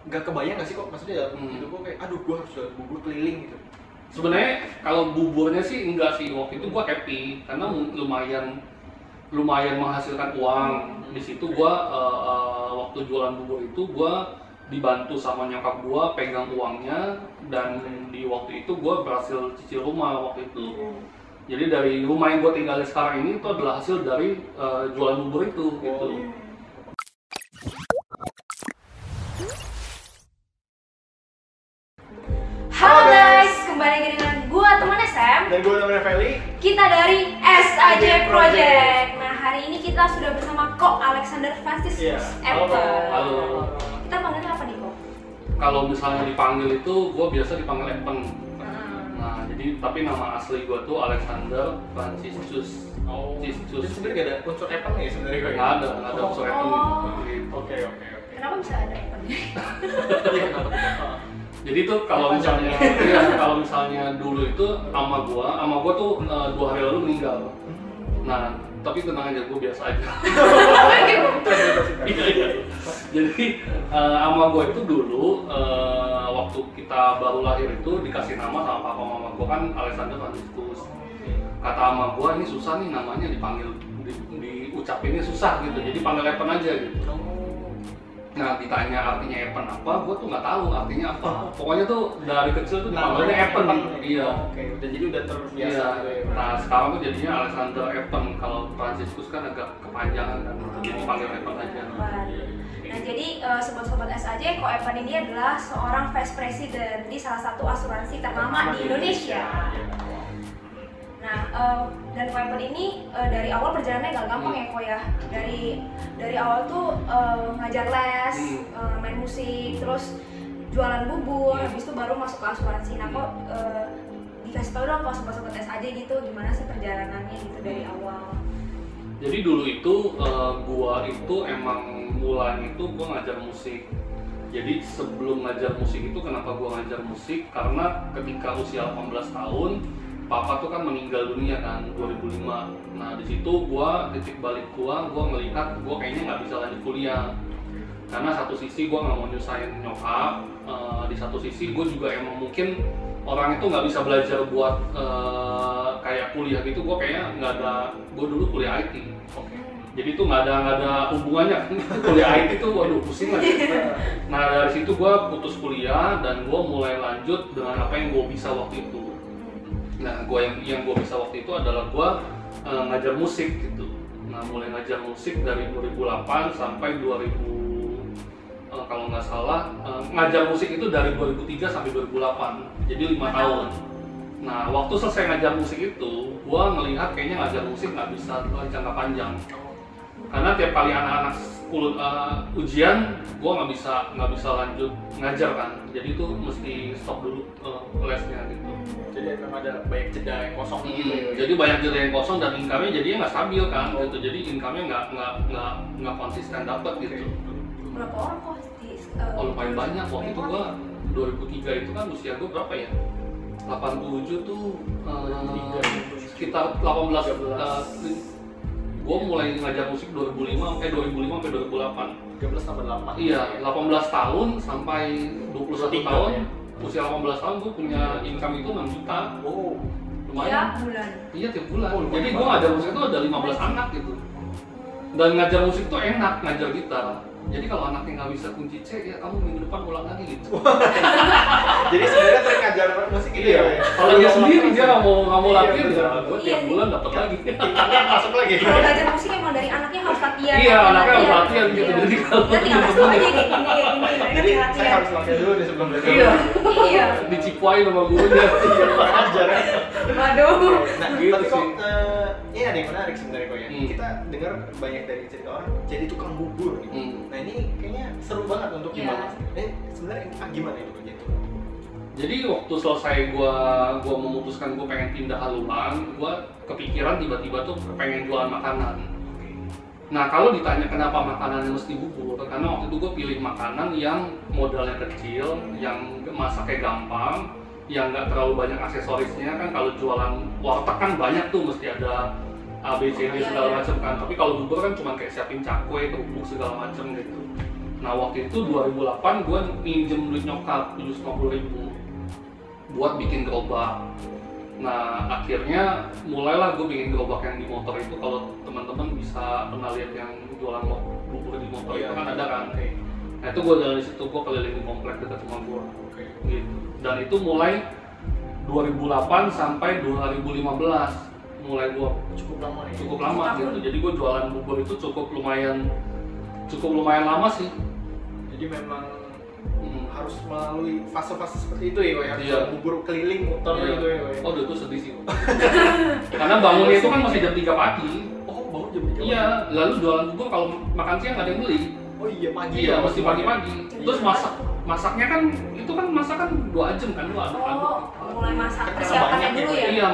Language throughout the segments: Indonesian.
nggak kebayang nggak sih kok maksudnya dalam hidup gue kayak aduh gue harus jualan bubur keliling gitu. Sebenarnya kalau buburnya sih enggak sih, waktu itu gue happy karena lumayan menghasilkan uang. Di situ gue waktu jualan bubur itu gue dibantu sama nyokap gue pegang uangnya, dan di waktu itu gue berhasil cicil rumah waktu itu. Jadi dari rumah yang gue tinggalin sekarang ini itu adalah hasil dari jualan bubur itu gitu. Halo guys, kembali lagi dengan gua teman SM Dan gue namanya Feli. Kita dari SAJ Project. Nah, hari ini kita sudah bersama Ko Alexander Franciscus Apple. Halo. Kita panggilnya apa nih, Ko? Kalau misalnya dipanggil itu gue biasa dipanggil Epen. Nah, jadi tapi nama asli gue tuh Alexander Franciscus. Jadi sebenarnya gak ada unsur Apple nih sebenarnya kok. Nggak ada unsur Epen gitu. Oke. Kenapa bisa ada Apple? Iya kenapa? Jadi tuh kalau misalnya dulu itu ama gua tuh 2 hari lalu meninggal. Nah, tapi tenang aja, gua biasa aja. Iya. Jadi ama gua itu dulu waktu kita baru lahir itu dikasih nama sama papa mama gua kan Alexander Franciscus. Kata ama gua ini susah nih namanya dipanggil diucapinnya susah gitu. Jadi panggil Epen aja gitu. Nah, ditanya artinya Epen apa, gue tuh nggak tahu artinya apa. Pokoknya tuh dari kecil tuh dipanggilnya Epen. Iya. Oke, dan jadi udah terbiasa. Iya. Gitu ya. Nah, sekarang tuh jadinya Alexander Epen. Kalau Franciscus kan agak kepanjangan kan, jadi panggil Epen aja. Nah, jadi sobat-sobat SAJ, Ko Epen ini adalah seorang vice president di salah satu asuransi ternama di Indonesia. Nah, dan Ko Epen ini dari awal perjalanannya gak gampang ya, Ko ya. Dari awal tuh ngajar les, main musik, terus jualan bubur, habis itu baru masuk ke asuransi. Nah, kok dikasih tau dong kok sobat-sobat SAJ gitu, gimana sih perjalanannya gitu dari awal? Jadi dulu itu gua itu emang mulanya itu gua ngajar musik. Jadi sebelum ngajar musik itu kenapa gua ngajar musik? Karena ketika usia 18 tahun papa tuh kan meninggal dunia kan 2005. Nah di situ gua titik balik gua ngelihat gua kayaknya nggak bisa lanjut kuliah. Karena satu sisi gua nggak mau nyusahin nyokap, di satu sisi gua juga emang mungkin orang itu nggak bisa belajar buat kayak kuliah gitu. Gua kayaknya nggak ada. Gua dulu kuliah IT. Jadi itu nggak ada hubungannya. Kuliah IT tuh waduh pusing lah. Nah dari situ gua putus kuliah dan gua mulai lanjut dengan apa yang gua bisa waktu itu. Nah, yang gue bisa waktu itu adalah gue ngajar musik gitu. Nah, mulai ngajar musik dari 2008 sampai 2000 kalau nggak salah ngajar musik itu dari 2003 sampai 2008. Jadi 5 tahun. Nah, waktu selesai ngajar musik itu, gue ngelihat kayaknya ngajar musik nggak bisa jangka panjang. Karena tiap kali anak-anak ujian, gue nggak bisa lanjut ngajar kan. Jadi itu mesti stop dulu lesnya gitu. Jadi memang ada banyak jeda yang kosong gitu ya. Jadi banyak jeda yang kosong dan income-nya jadinya nggak stabil kan gitu. Jadi income-nya nggak konsisten dapat gitu. Berapa orang kok Lumayan banyak. Waktu itu gua 2003 itu kan usia gua berapa ya? 87 tuh sekitar 18. Gua mulai ngajar musik 2005 sampai 2008. 13 tambah 8. Iya, 18 tahun sampai 21 tahun. Ya? Usia 18 tahun gue punya income itu 6 juta. Oh, lumayan. Tiap bulan? Iya, tiap bulan. Jadi gue ngajar musik itu ada 15 anak gitu. Dan ngajar musik itu enak, ngajar gitar. Jadi kalau anaknya nggak bisa kunci C, ya kamu minggu depan ulang lagi gitu. Jadi sebenarnya trik ngajar musik ini ya? Kalau dia sendiri dia nggak mau latihan, ya gue tiap bulan dapat lagi. Income masuk lagi. Kalau belajar musik emang dari anaknya harus latihan. Iya, anaknya harus latihan gitu. Jadi kalau dia tinggal kasih tau aja kayak gini. Jadi saya harus latihan dulu nih sebelum belajar. Iya. Dicipuain sama gurunya. Ajar ya. Waduh. Nah, Gitu tapi kok sih. ini ada yang menarik sebenarnya kok ya. Kita dengar banyak dari cerita orang jadi tukang bubur gitu. Nah ini kayaknya seru banget untuk dibahas. Sebenarnya gimana itu kerja itu? Jadi waktu selesai gua memutuskan gua pengen pindah haluan, gua kepikiran tiba-tiba tuh pengen jualan makanan. Nah kalau ditanya kenapa makanannya mesti bubur, karena waktu itu gua pilih makanan yang modalnya kecil, yang masaknya gampang, yang nggak terlalu banyak aksesorisnya kan. Kalau jualan warteg kan banyak tuh, mesti ada A, B, C, D segala macam kan. Tapi kalau bubur kan cuma kayak siapin cakwe, kerupuk segala macam gitu. Nah waktu itu 2008 gue minjem duit nyokap 750.000 buat bikin gerobak. Nah akhirnya mulailah gue bikin gerobak yang di motor itu. Kalau teman-teman bisa pernah lihat yang jualan bubur di motor itu kan ada kan. Nah itu gue dari situ gue keliling komplek dekat rumah gue. Gitu. Dan itu mulai 2008 sampai 2015 mulai gue cukup lama gitu. Jadi gue jualan bubur itu cukup lumayan lama sih. Jadi memang harus melalui fase-fase seperti itu ya, Iya. Bubur keliling motor gitu ya. Oh, itu sedih sih. Karena bangunnya itu kan masih jam 3 pagi. Oh, bangun jam 3. Iya, lalu jualan bubur kalau makan siang nggak ada yang beli. Oh iya, pagi. Iya, mesti pagi-pagi. Terus masaknya kan itu kan masakan 2 jam kan, lu aduk-aduk. Mulai masak persiapannya dulu ya. Iya,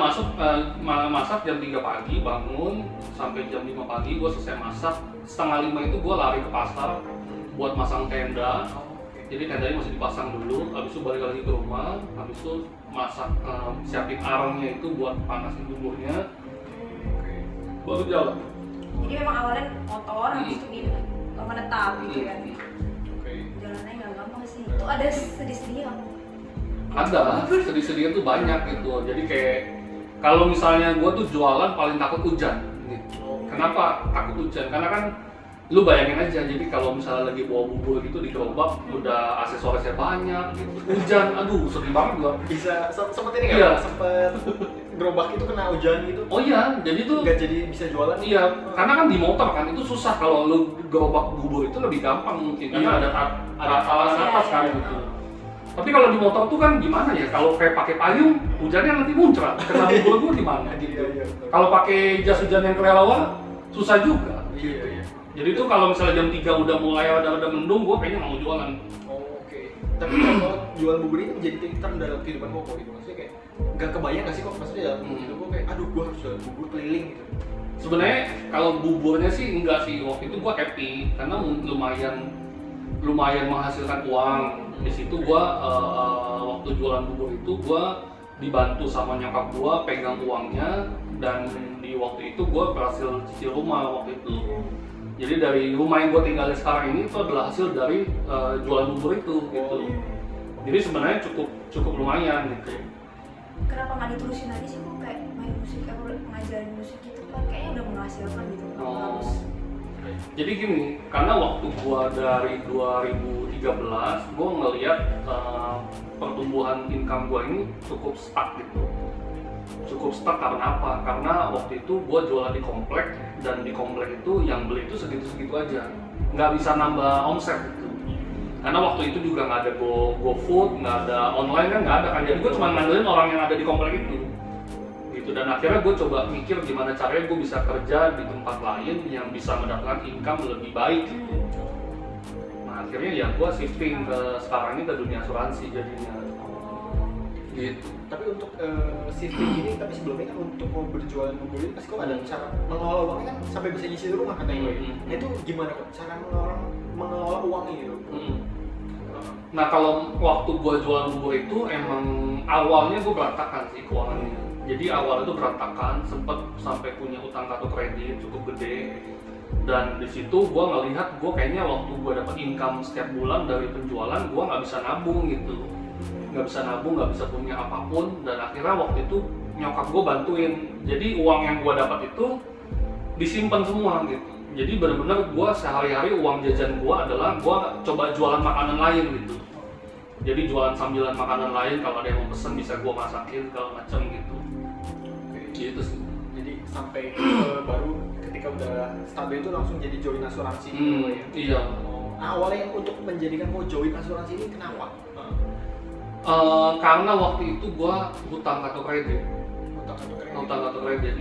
masak jam 3 pagi, bangun sampai jam 5 pagi gua selesai masak. 4:30 itu gua lari ke pasar buat masang tenda. Jadi tendanya masih dipasang dulu, habis itu balik lagi ke rumah, habis itu masak, siapin arangnya itu buat panasin buburnya, baru jalan. Jadi memang awalnya motor, habis itu gini, menetap gitu kan. Jalannya nggak gampang sih. Itu ada sedih-sedihnya nggak? Ada, sedih-sedihnya tuh banyak gitu. Jadi kayak kalau misalnya gua tuh jualan paling takut hujan gitu. Kenapa takut hujan? Karena kan lu bayangin aja, jadi kalau misalnya lagi bawa bubur gitu di gerobak udah aksesorisnya banyak gitu. Hujan, aduh sedih banget gua. Bisa sempet ini nggak? Iya. Sempet gerobak itu kena hujan gitu. Oh iya, jadi tuh Nggak jadi bisa jualan. iya, karena kan di motor kan itu susah. Kalau lu gerobak bubur itu lebih gampang mungkin karena ada alas atas kan gitu. Tapi kalau di motor tuh kan gimana ya? Kalau kayak pakai payung, hujannya nanti muncrat. Kena bubur gua gimana gitu. Kalau pakai jas hujan yang kelelawar, susah juga. Iya. Jadi itu kalau misalnya jam 3 udah mulai ada mendung, gue kayaknya nggak mau jualan. Oh, oke. Tapi kalau jualan bubur ini menjadi titik terang dalam kehidupan Koko gitu. Maksudnya kayak nggak kebayang nggak sih kok? Maksudnya dalam hidup gue kayak, aduh gue harus jualan bubur keliling gitu. Sebenarnya kalau buburnya sih enggak sih, waktu itu gue happy karena lumayan menghasilkan uang. Di situ gue waktu jualan bubur itu gue dibantu sama nyokap gue pegang uangnya, dan di waktu itu gue berhasil cicil rumah waktu itu. Jadi dari rumah yang gue tinggalin sekarang ini itu adalah hasil dari jualan bubur itu gitu. Jadi sebenarnya cukup lumayan gitu. Kenapa nggak diterusin aja sih kok, kayak main musik atau ngajarin musik gitu kan kayaknya udah menghasilkan gitu. Harus. Jadi gini, karena waktu gue dari 2013 gue ngeliat pertumbuhan income gue ini cukup stuck gitu. Cukup stuck karena apa? Karena waktu itu gue jualan di komplek, dan di komplek itu yang beli itu segitu-segitu aja, nggak bisa nambah omset gitu. Karena waktu itu juga nggak ada GoFood, nggak ada online kan, nggak ada kan. Jadi gue cuma ngandelin orang yang ada di komplek itu gitu. Dan akhirnya gue coba mikir gimana caranya gue bisa kerja di tempat lain yang bisa mendapatkan income lebih baik gitu. Nah akhirnya ya gue shifting ke sekarang ini ke dunia asuransi jadinya gitu. Tapi untuk shifting ini, tapi sebelumnya kan untuk mau berjualan bubur ini pasti kok ada cara mengelola uangnya kan sampai bisa nyicil rumah katanya gue. Nah itu gimana kok cara mengelola uangnya gitu? Nah kalau waktu gue jualan bubur itu emang awalnya gue berantakan sih keuangannya. Jadi awal itu berantakan, sempet sampai punya utang kartu kredit cukup gede. Dan di situ gue ngelihat gue kayaknya waktu gue dapat income setiap bulan dari penjualan, gue nggak bisa nabung gitu. Nggak bisa nabung, nggak bisa punya apapun. Dan akhirnya waktu itu nyokap gue bantuin. Jadi uang yang gue dapat itu disimpan semua gitu. Jadi benar-benar gue sehari-hari uang jajan gue adalah gue coba jualan makanan lain gitu. Jadi jualan sambilan makanan lain, kalau ada yang mau pesen bisa gue masakin segala macam gitu. Gitu sih. Jadi sampai baru ketika udah stabil itu langsung jadi join asuransi gitu ya? Iya. Nah awalnya untuk menjadikan mau join asuransi ini kenapa? Karena waktu itu gua hutang kartu kredit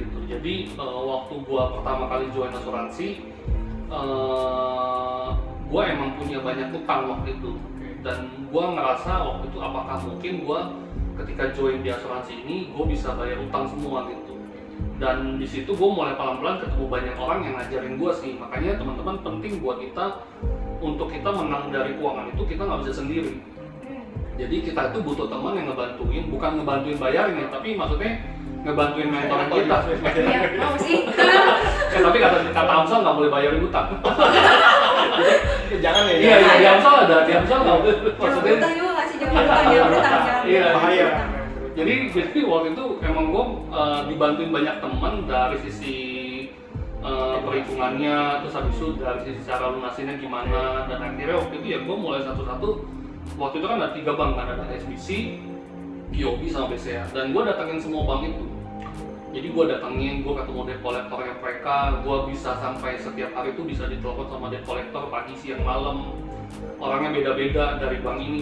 gitu. Jadi waktu gua pertama kali join asuransi, gua emang punya banyak hutang waktu itu. Dan gua ngerasa waktu itu apakah mungkin gua ketika join di asuransi ini gua bisa bayar hutang semua gitu. Dan di situ gua mulai pelan-pelan ketemu banyak orang yang ngajarin gua sih. Makanya teman-teman penting buat kita, untuk kita menang dari keuangan itu kita nggak bisa sendiri. Jadi kita itu butuh teman yang ngebantuin, bukan ngebantuin bayarin ya, tapi maksudnya ngebantuin mentoring kita. Iya, mau sih. Tapi kata Amsal nggak boleh bayarin hutang. Jangan ya. Iya, di Amsal ada, di Amsal nggak boleh. Jangan Maksudnya, berutang juga nggak sih, jangan berutang, jangan berutang, jangan Iya, bahaya. jadi waktu itu emang gue dibantuin banyak teman dari sisi perhitungannya, terus habis itu dari sisi cara lunasinnya gimana, dan akhirnya waktu itu ya gue mulai satu-satu. Waktu itu kan ada 3 bank kan, ada SBC, UOB sama BCA, dan gue datangin semua bank itu. Jadi gue datengin, gue ketemu debt collector-nya mereka, gue bisa sampai setiap hari itu bisa ditelepon sama debt collector pagi, siang, malam. Orangnya beda-beda dari bank ini,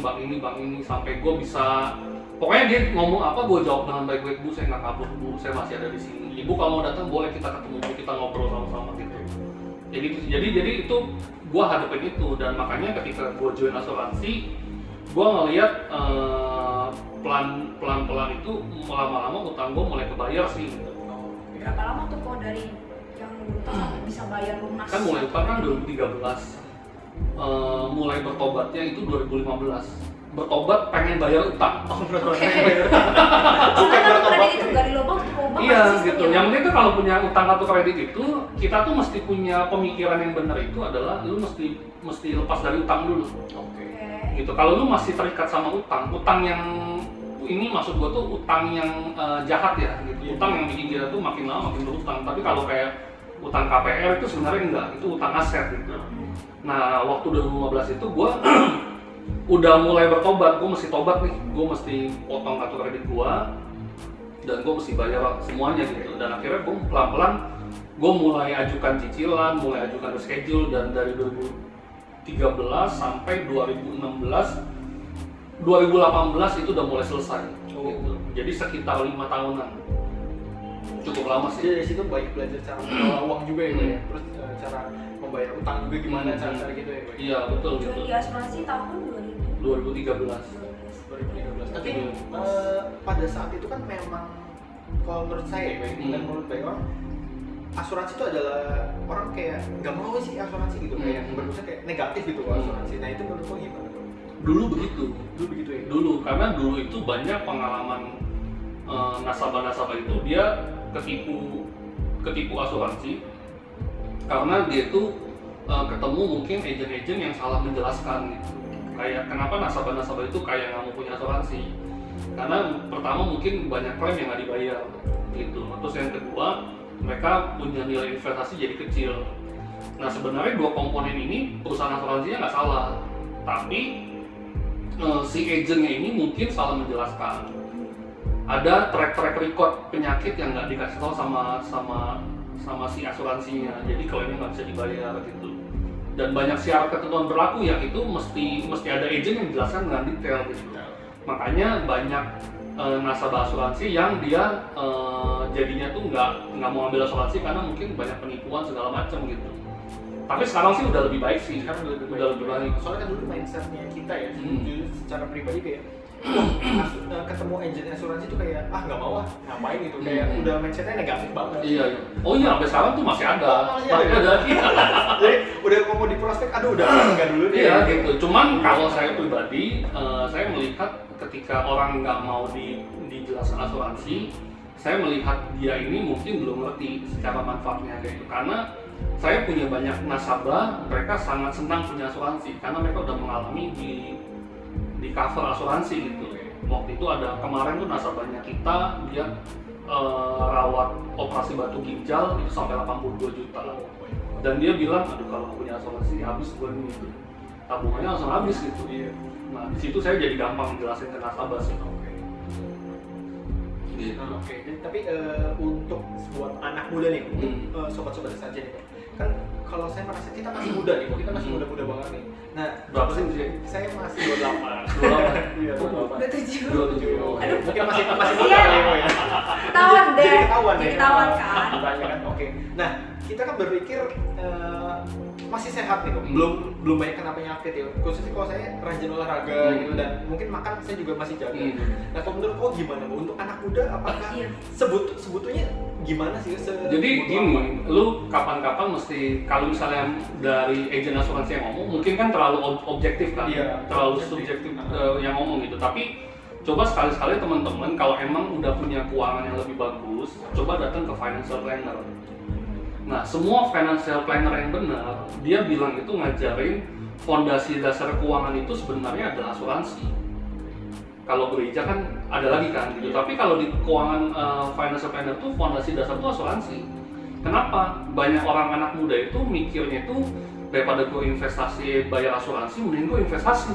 sampai gue bisa, pokoknya dia ngomong apa gue jawab dengan baik-baik. Bu, saya nggak kabur, Bu, saya masih ada di sini. Ibu kalau mau datang boleh kita ketemu, Bu, kita ngobrol sama-sama gitu. Jadi itu gue hadapin itu, dan makanya ketika gue join asuransi, gue ngeliat pelan-pelan itu lama-lama utang gue mulai kebayar sih. Berapa lama tuh kok dari yang utang sampai bisa bayar lunas? Kan mulai utang kan 2013, mulai bertobatnya itu 2015. Bertobat pengen bayar utang. Karena kartu kredit itu nggak dilobong tuh kok banget Iya sistemnya. gitu. Yang penting tuh kalau punya utang kartu kredit itu, kita tuh mesti punya pemikiran yang benar, itu adalah lu mesti lepas dari utang dulu. Oke. Gitu. Kalau lu masih terikat sama utang yang ini maksud gua tuh utang yang jahat ya, gitu. Utang yang bikin kita tuh makin lama makin berutang. Tapi kalau kayak utang KPR itu sebenarnya enggak, itu utang aset gitu. Nah, waktu 2015 itu gua udah mulai bertobat, gua mesti tobat nih, gua mesti potong kartu kredit gua dan gua mesti bayar semuanya gitu. Dan akhirnya gua pelan-pelan gua mulai ajukan cicilan, mulai ajukan reschedule, dan dari 2013 sampai 2018 itu udah mulai selesai. Gitu. Jadi sekitar 5 tahunan. Cukup lama sih. Jadi dari situ banyak belajar cara mengelola uang juga ya, Pak, ya. Terus cara membayar utang juga gimana cara-cara gitu ya, Pak. Iya, betul Join gitu. di asuransi tahun 2013. 2013. Tapi pada saat itu kan memang kalau menurut saya ya, Pak, dan menurut banyak orang, asuransi itu adalah orang kayak nggak mau sih asuransi gitu, kayak berpikir kayak negatif gitu kalau asuransi. Nah itu menurut lo gimana? Dulu begitu ya. Dulu karena dulu itu banyak pengalaman nasabah-nasabah itu dia ketipu asuransi karena dia itu ketemu mungkin agen-agen yang salah menjelaskan gitu. Kayak kenapa nasabah-nasabah itu kayak nggak mau punya asuransi, karena pertama mungkin banyak klaim yang nggak dibayar gitu. Terus yang kedua, mereka punya nilai investasi jadi kecil. Nah sebenarnya 2 komponen ini perusahaan asuransinya nggak salah, tapi si agennya ini mungkin salah menjelaskan. Ada track record penyakit yang nggak dikasih tahu sama si asuransinya, jadi klaimnya nggak bisa dibayar gitu. Dan banyak syarat ketentuan berlaku yang itu mesti ada agen yang menjelaskan dengan detail gitu. Makanya banyak nasabah asuransi yang dia jadinya tuh nggak mau ambil asuransi karena mungkin banyak penipuan segala macam gitu. Tapi sekarang sih udah lebih baik sih, Sekarang udah lebih baik. Soalnya kan dulu mindsetnya kita ya, jadi secara pribadi kayak ketemu agen asuransi itu kayak nggak mau ngapain gitu, kayak udah mindsetnya negatif banget. Iya. Oh iya, sampai sekarang tuh masih ada. Masih ada. Jadi udah mau di prospek, udah enggak dulu deh. Iya gitu. Cuman kalau saya pribadi, saya melihat ketika orang nggak mau dijelaskan asuransi, saya melihat dia ini mungkin belum ngerti secara manfaatnya gitu. Karena saya punya banyak nasabah, mereka sangat senang punya asuransi karena mereka udah mengalami di cover asuransi gitu. Waktu itu ada kemarin tuh nasabahnya kita, dia rawat operasi batu ginjal itu sampai 82 juta. Dan dia bilang, aduh kalau punya asuransi habis gue nih gitu. Tabungannya langsung habis gitu. Nah di situ saya jadi gampang jelasin ke nasabah sih. Gitu. Oke. Tapi untuk buat anak muda nih, sobat-sobat saja nih, kan kalau saya merasa kita masih muda nih, kita masih muda-muda banget nih. Nah, berapa sih usia? Saya masih 28. 28. Iya, 28. 27. 27. Aduh, mungkin masih muda Iya. ya. Ketahuan deh. Jadi ketahuan deh. Ketahuan kan. Banyak kan. Oke. Nah, kita kan berpikir masih sehat nih kok. Belum banyak kena penyakit ya. Khususnya kalau saya rajin olahraga gitu, dan mungkin makan saya juga masih jaga. Nah, kalau menurut kok gimana Bu? Untuk anak muda apakah sebetulnya gimana sih? Jadi gini, lu kapan-kapan mesti, kalau misalnya dari agen asuransi yang ngomong, mungkin kan terlalu objektif kan, terlalu subjektif yang ngomong gitu. Tapi coba sekali-sekali teman-teman kalau emang udah punya keuangan yang lebih bagus, coba datang ke financial planner. Nah, semua financial planner yang benar, dia bilang itu ngajarin fondasi dasar keuangan itu sebenarnya adalah asuransi. Kalau gereja kan ada lagi kan gitu. Tapi kalau di keuangan financial planner tuh fondasi dasar tuh asuransi. Kenapa? Banyak orang anak muda itu mikirnya itu daripada gue investasi bayar asuransi, mending gue investasi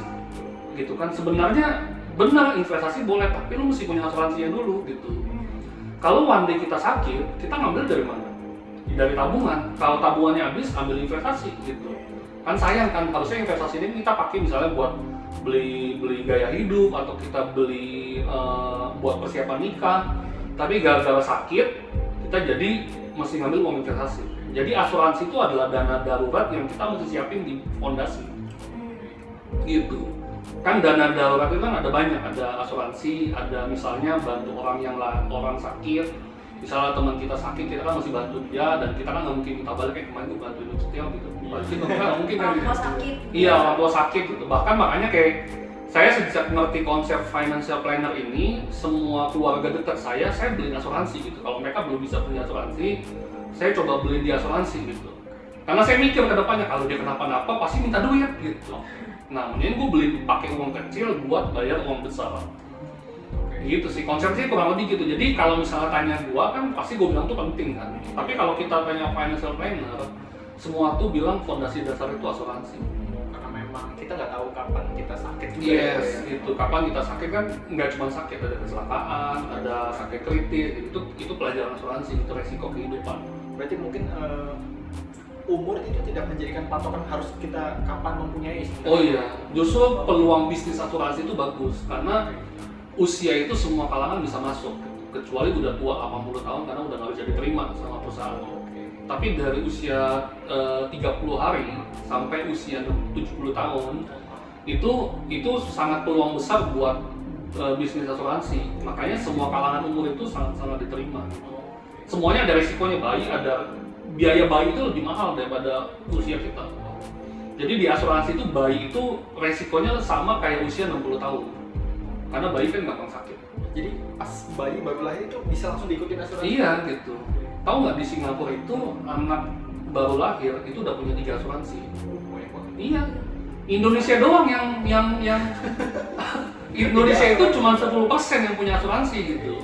gitu kan. Sebenarnya benar investasi boleh, tapi lu mesti punya asuransinya dulu gitu. Kalau one day kita sakit, kita ngambil dari mana? Dari tabungan. Kalau tabungannya habis, ambil investasi gitu. Kan sayang kan, harusnya investasi ini kita pakai misalnya buat beli gaya hidup atau kita beli buat persiapan nikah. Tapi gara-gara sakit, kita jadi mesti ngambil uang investasi. Jadi asuransi itu adalah dana darurat yang kita mesti siapin di fondasi. Gitu. Kan dana darurat itu kan ada banyak, ada asuransi, ada misalnya bantu orang sakit. Misalnya teman kita sakit, kita kan mesti bantu dia, dan kita kan nggak mungkin minta balik kayak kemarin gue bantu hidup setia gitu. Pasti nggak mungkin kan gitu. Iya, orang tua sakit gitu. Bahkan makanya kayak saya sejak ngerti konsep financial planner ini, semua keluarga dekat saya beliin asuransi gitu. Kalau mereka belum bisa punya asuransi, saya coba beliin dia asuransi gitu. Karena saya mikir ke depannya kalau dia kenapa-napa pasti minta duit gitu. Nah, mending gue beli pakai uang kecil buat bayar uang besar. Gitu sih, konsepnya kurang lebih gitu. Jadi kalau misalnya tanya gua kan pasti gua bilang tuh penting kan. Tapi kalau kita tanya financial planner, semua tuh bilang fondasi dasar itu asuransi. Karena memang kita nggak tahu kapan kita sakit juga. Yes, gitu. Kapan kita sakit kan nggak cuma sakit, ada kecelakaan, ada sakit kritis. Itu pelajaran asuransi, itu resiko kehidupan. Berarti mungkin umur itu tidak menjadikan patokan harus kita kapan mempunyai. Oh iya, justru peluang bisnis asuransi itu bagus karena usia itu semua kalangan bisa masuk, kecuali udah tua 80 tahun karena udah nggak bisa diterima sama perusahaan. Tapi dari usia 30 hari sampai usia 70 tahun itu sangat peluang besar buat bisnis asuransi. Makanya semua kalangan umur itu sangat diterima. Semuanya ada resikonya. Biaya bayi itu lebih mahal daripada usia kita. Jadi di asuransi itu bayi itu resikonya sama kayak usia 60 tahun. Karena bayi kan gampang sakit. Jadi pas bayi baru lahir itu bisa langsung diikutin asuransi? Iya gitu. Tahu nggak di Singapura itu anak baru lahir itu udah punya 3 asuransi. Iya. Indonesia doang yang Indonesia itu cuma 10% yang punya asuransi gitu.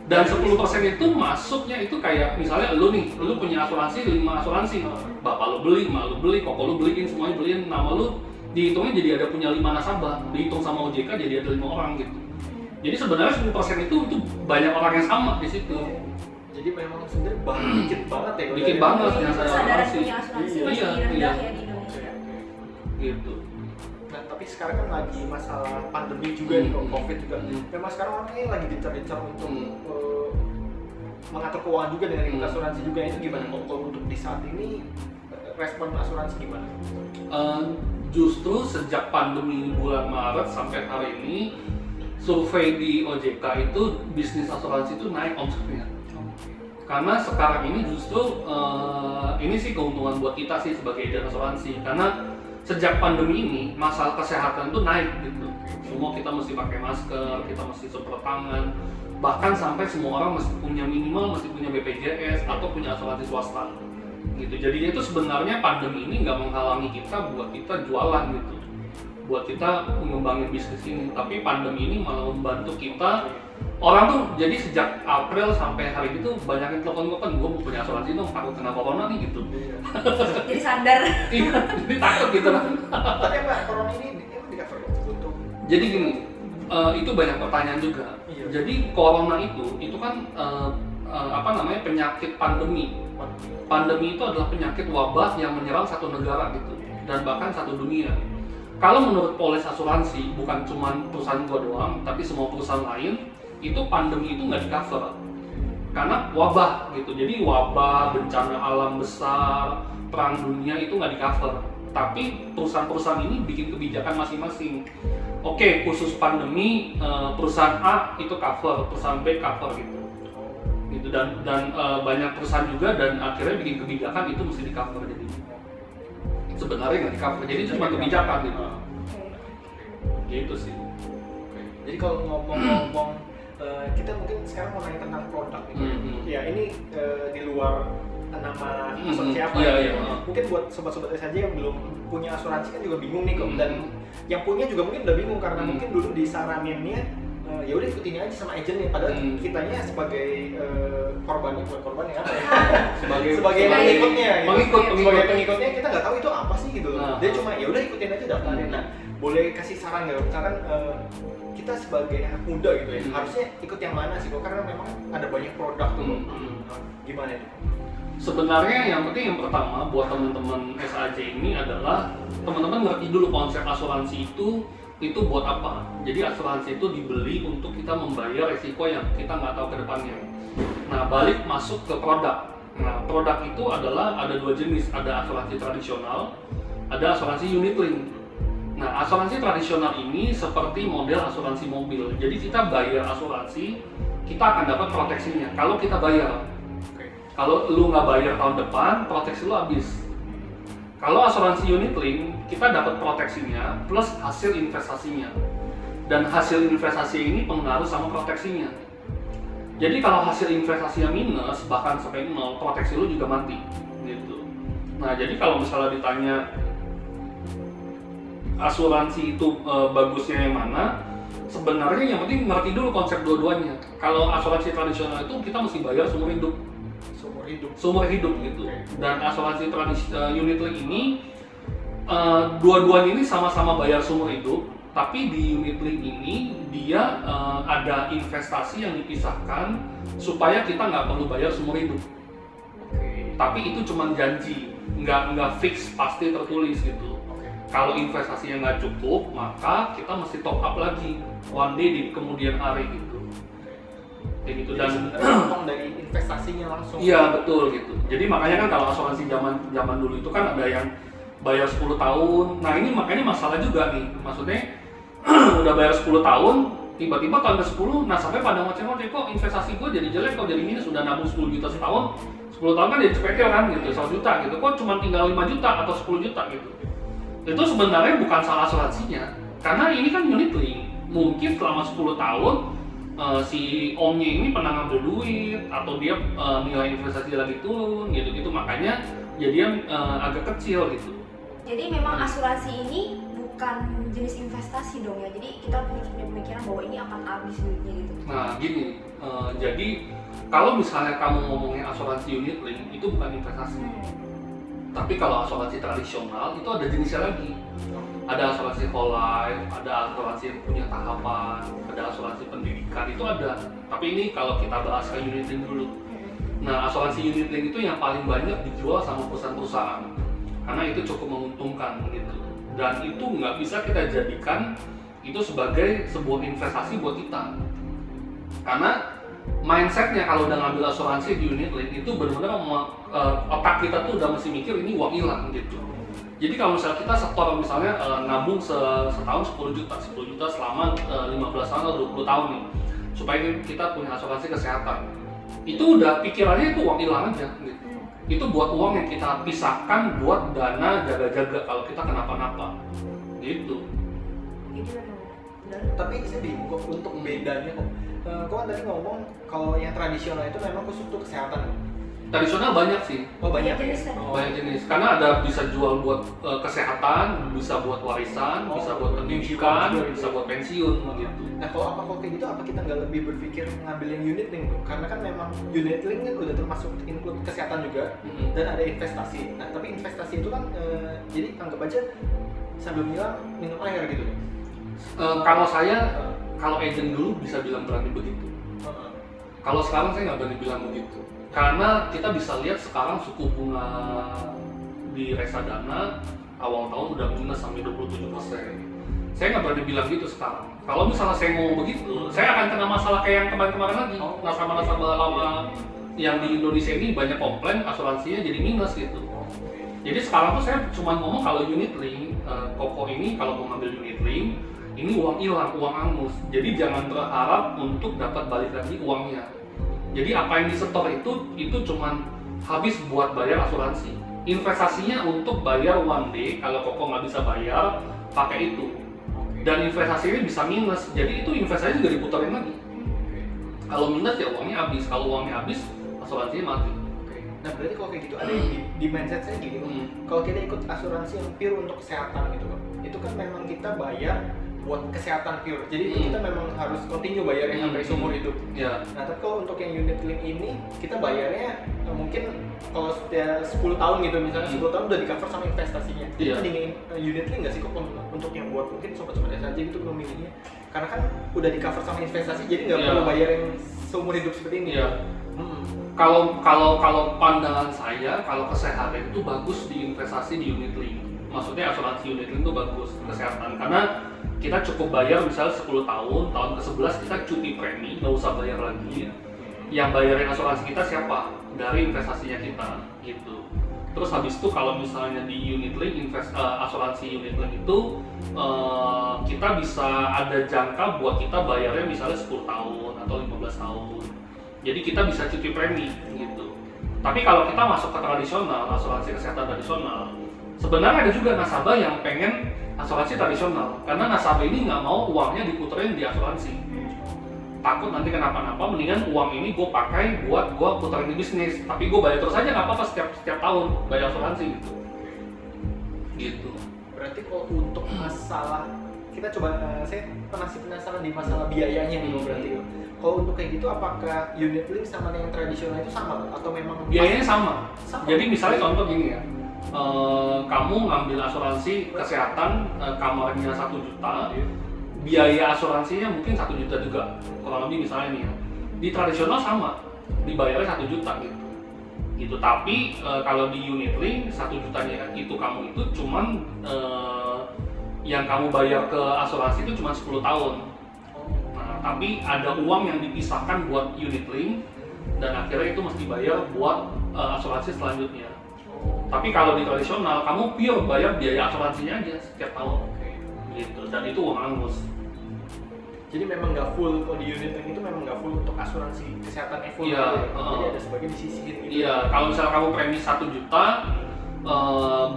Dan 10% itu masuknya itu kayak misalnya lu punya asuransi 5 asuransi. Bapak lu beli, emak lu beli, koko lu beliin, semuanya beliin, nama lu dihitungnya jadi ada punya 5 nasabah, dihitung sama OJK jadi ada 5 orang gitu. Jadi sebenarnya 10% itu banyak orang yang sama di situ. Jadi memang sebenarnya dikit banget ya. Dikit banget yang saya kesadaran asuransi. punya asuransi masih rendah ya di Indonesia. Gitu. Nah, tapi sekarang kan lagi masalah pandemi juga nih, COVID juga. Memang sekarang orangnya lagi gencar-gencar untuk mengatur keuangan juga dengan ikut asuransi juga. Itu gimana kalau untuk di saat ini respon asuransi gimana? Justru sejak pandemi bulan Maret sampai hari ini, survei di OJK itu bisnis asuransi itu naik omsetnya. Karena sekarang ini justru ini sih keuntungan buat kita sih sebagai agen asuransi. Karena sejak pandemi ini masalah kesehatan tuh naik gitu. Semua kita mesti pakai masker, kita mesti semprot tangan. Bahkan sampai semua orang mesti punya punya BPJS atau punya asuransi swasta. Gitu. Jadinya itu sebenarnya pandemi ini nggak menghalangi kita buat kita jualan gitu, buat kita mengembangin bisnis ini. Tapi pandemi ini malah membantu kita. Orang tuh jadi sejak April sampai hari itu banyak yang telepon, gue mau punya asuransi dong, takut kena corona nih gitu. Jadi sadar. Iya, jadi takut gitu lah. Tapi apa corona ini emang di cover untuk? Jadi gini, itu banyak pertanyaan juga. Iya. Jadi corona itu kan penyakit pandemi. Pandemi itu adalah penyakit wabah yang menyerang satu negara gitu, dan bahkan satu dunia. Kalau menurut polis asuransi, bukan cuma perusahaan gua doang, tapi semua perusahaan lain, itu pandemi itu nggak di cover karena wabah gitu. Jadi wabah, bencana alam besar, perang dunia itu nggak di cover. Tapi perusahaan-perusahaan ini bikin kebijakan masing-masing. Oke, khusus pandemi, perusahaan A itu cover, perusahaan B cover gitu dan banyak perusahaan juga dan akhirnya bikin kebijakan itu mesti di cover. Jadi sebenarnya nggak di cover, jadi itu cuma kebijakan gitu. Gitu sih. Jadi kalau ngomong-ngomong kita mungkin sekarang mau nanya tentang produk gitu. Ya ini di luar nama asuransi apa. Mungkin buat sobat-sobat SAJ yang belum punya asuransi kan juga bingung nih kok, dan yang punya juga mungkin udah bingung karena mungkin dulu disaraninnya ya udah ikutin aja sama agennya, padahal kitanya sebagai korbannya, bukan korbannya apa ya, sebagai pengikutnya gitu. Sebagai pengikutnya kita nggak tahu itu apa sih gitu. Dia cuma ya udah ikutin aja daftarin. Nah, boleh kasih saran nggak, misalkan kita sebagai anak muda gitu ya, harusnya ikut yang mana sih kok, karena memang ada banyak produk tuh. Gimana nih? Sebenarnya yang penting yang pertama buat teman-teman SAJ ini adalah teman-teman ngerti dulu konsep asuransi itu buat apa. Jadi asuransi itu dibeli untuk kita membayar resiko yang kita nggak tahu ke depannya. Nah, balik masuk ke produk. Nah, produk itu adalah ada dua jenis, ada asuransi tradisional, ada asuransi unit link. Nah, asuransi tradisional ini seperti model asuransi mobil. Jadi kita bayar asuransi, kita akan dapat proteksinya kalau kita bayar. Kalau lu nggak bayar tahun depan, proteksi lu habis. Kalau asuransi unit link, kita dapat proteksinya plus hasil investasinya. Dan hasil investasi ini pengaruh sama proteksinya. Jadi kalau hasil investasinya minus, bahkan sampai 0, proteksi lu juga mati. Gitu. Nah, jadi kalau misalnya ditanya asuransi itu bagusnya yang mana, sebenarnya yang penting ngerti dulu konsep dua-duanya. Kalau asuransi tradisional itu kita mesti bayar seumur hidup gitu. Dan asuransi unit link ini dua-duanya ini sama-sama bayar seumur hidup, tapi di unit link ini dia ada investasi yang dipisahkan supaya kita nggak perlu bayar seumur hidup. Tapi itu cuma janji, nggak fix pasti tertulis gitu. Kalau investasinya nggak cukup, maka kita mesti top up lagi one day di kemudian hari gitu. Kayak gitu. Dan sebenarnya dari investasinya langsung. Iya, betul gitu. Jadi makanya kan kalau asuransi zaman dulu itu kan ada yang bayar 10 tahun. Nah, ini makanya masalah juga nih. Maksudnya udah bayar 10 tahun, tiba-tiba tahun ke-10, nah sampai pada ngoceh-ngoceh, kok investasi gue jadi jelek, kok jadi minus, udah nabung 10 juta setahun, 10 tahun kan jadi cepetel kan gitu, 100 juta gitu, kok cuma tinggal 5 juta atau 10 juta gitu. Itu sebenarnya bukan salah asuransinya, karena ini kan unit link. Mungkin selama 10 tahun si omnya ini pernah ngambil duit atau dia nilai investasi lagi turun gitu-gitu, makanya jadinya agak kecil gitu. Jadi memang asuransi ini bukan jenis investasi dong ya, jadi kita punya pemikiran bahwa ini akan habis duitnya gitu. Nah gini, jadi kalau misalnya kamu ngomongin asuransi unit link itu bukan investasi. Tapi kalau asuransi tradisional itu ada jenisnya lagi. Ada asuransi whole life, ada asuransi yang punya tahapan, ada asuransi pendidikan, itu ada. Tapi ini kalau kita bahas ke unit link dulu. Nah, asuransi unit link itu yang paling banyak dijual sama perusahaan-perusahaan karena itu cukup menguntungkan gitu. Dan itu nggak bisa kita jadikan itu sebagai sebuah investasi buat kita. Karena mindsetnya kalau udah ngambil asuransi di unit link itu benar-benar otak kita tuh udah mesti mikir ini uang hilang gitu. Jadi kalau misalnya kita setor misalnya nabung setahun 10 juta selama 15 tahun atau 20 tahun nih, supaya kita punya asuransi kesehatan. Itu udah pikirannya itu uang hilang aja gitu. Itu buat uang yang kita pisahkan buat dana jaga-jaga kalau kita kenapa-napa gitu. Tapi saya bingung kok untuk bedanya kok. Kok kan tadi ngomong kalau yang tradisional itu memang khusus untuk kesehatan. Tradisional banyak sih. Oh banyak jenis. Banyak jenis. Karena ada bisa jual buat kesehatan, bisa buat warisan, bisa buat pendidikan, bisa buat pensiun gitu. Nah kalau kayak gitu, apa kita nggak lebih berpikir ngambil yang unit link tuh? Karena kan memang unit link kan udah termasuk include kesehatan juga, dan ada investasi. Nah tapi investasi itu kan jadi anggap aja sambil minum air gitu. Kalau saya, kalau agent dulu bisa bilang berani begitu. Kalau sekarang saya nggak berani bilang begitu. Karena kita bisa lihat sekarang suku bunga di reksadana awal tahun udah minus sampai 27%. Saya nggak berani bilang gitu sekarang. Kalau misalnya saya ngomong begitu, saya akan kena masalah kayak yang kemarin-kemarin lagi. Nasabah-nasabah lama yang di Indonesia ini banyak komplain asuransinya jadi minus gitu. Jadi sekarang tuh saya cuma ngomong kalau unit link, Koko ini kalau mau ngambil unit link, ini uang hilang, uang angus. Jadi jangan berharap untuk dapat balik lagi uangnya. Jadi apa yang disetor itu cuman habis buat bayar asuransi. Investasinya untuk bayar one day, kalau Koko nggak bisa bayar, pakai itu. Dan investasi ini bisa minus, jadi itu investasi juga diputerin lagi. Kalau minus ya uangnya habis, kalau uangnya habis asuransinya mati. Nah berarti kalau kayak gitu ada yang di mindset saya gini, kalau kita ikut asuransi yang pure untuk kesehatan gitu Bang, itu kan memang kita bayar buat kesehatan pure, jadi itu kita memang harus continue bayarnya sampai seumur hidup. Nah tapi kalau untuk yang unit link ini kita bayarnya mungkin kalau setiap 10 tahun gitu, misalnya 10 tahun udah di cover sama investasinya. Jadi mendingin unit link nggak sih kok untuk yang buat mungkin sobat-sobat saja gitu memilihnya, karena kan udah di cover sama investasi, jadi nggak perlu bayar yang seumur hidup seperti ini. Kalau pandangan saya, kalau kesehatan itu bagus diinvestasi di unit link. Maksudnya asuransi unit link itu bagus kesehatan, karena kita cukup bayar misalnya 10 tahun, tahun ke-11 kita cuti premi, nggak usah bayar lagi. Yang bayarin asuransi kita siapa? Dari investasinya kita, gitu. Terus habis itu kalau misalnya di unit link, asuransi unit link itu kita bisa ada jangka buat kita bayarnya misalnya 10 tahun atau 15 tahun. Jadi kita bisa cuti premi, gitu. Tapi kalau kita masuk ke tradisional, asuransi kesehatan tradisional, sebenarnya ada juga nasabah yang pengen asuransi tradisional, karena nasabah ini nggak mau uangnya diputerin di asuransi, takut nanti kenapa-napa, mendingan uang ini gue pakai buat gue puterin di bisnis, tapi gue bayar terus aja nggak apa-apa setiap tahun bayar asuransi gitu. Berarti kalau untuk masalah kita coba, saya masih penasaran di masalah biayanya nih berarti. Kalau untuk kayak gitu apakah unit link sama yang tradisional itu sama atau memang biayanya sama? Jadi misalnya contoh gini ya. Kamu ngambil asuransi kesehatan, kamarnya 1 juta, biaya asuransinya mungkin 1 juta juga, kurang lebih misalnya nih ya. Di tradisional sama, dibayarnya 1 juta gitu. Tapi kalau di unit link 1 jutanya itu kamu itu cuman yang kamu bayar ke asuransi itu cuma 10 tahun. Nah, tapi ada uang yang dipisahkan buat unit link dan akhirnya itu mesti bayar buat asuransi selanjutnya. Tapi kalau di tradisional, kamu pure bayar biaya asuransinya aja setiap tahun, gitu. Dan itu uang angus. Jadi memang nggak full, kalau di unit link itu memang nggak full untuk asuransi kesehatan full. Jadi ada sebagian disisihin gitu. Iya, kalau misalnya kamu premi 1 juta,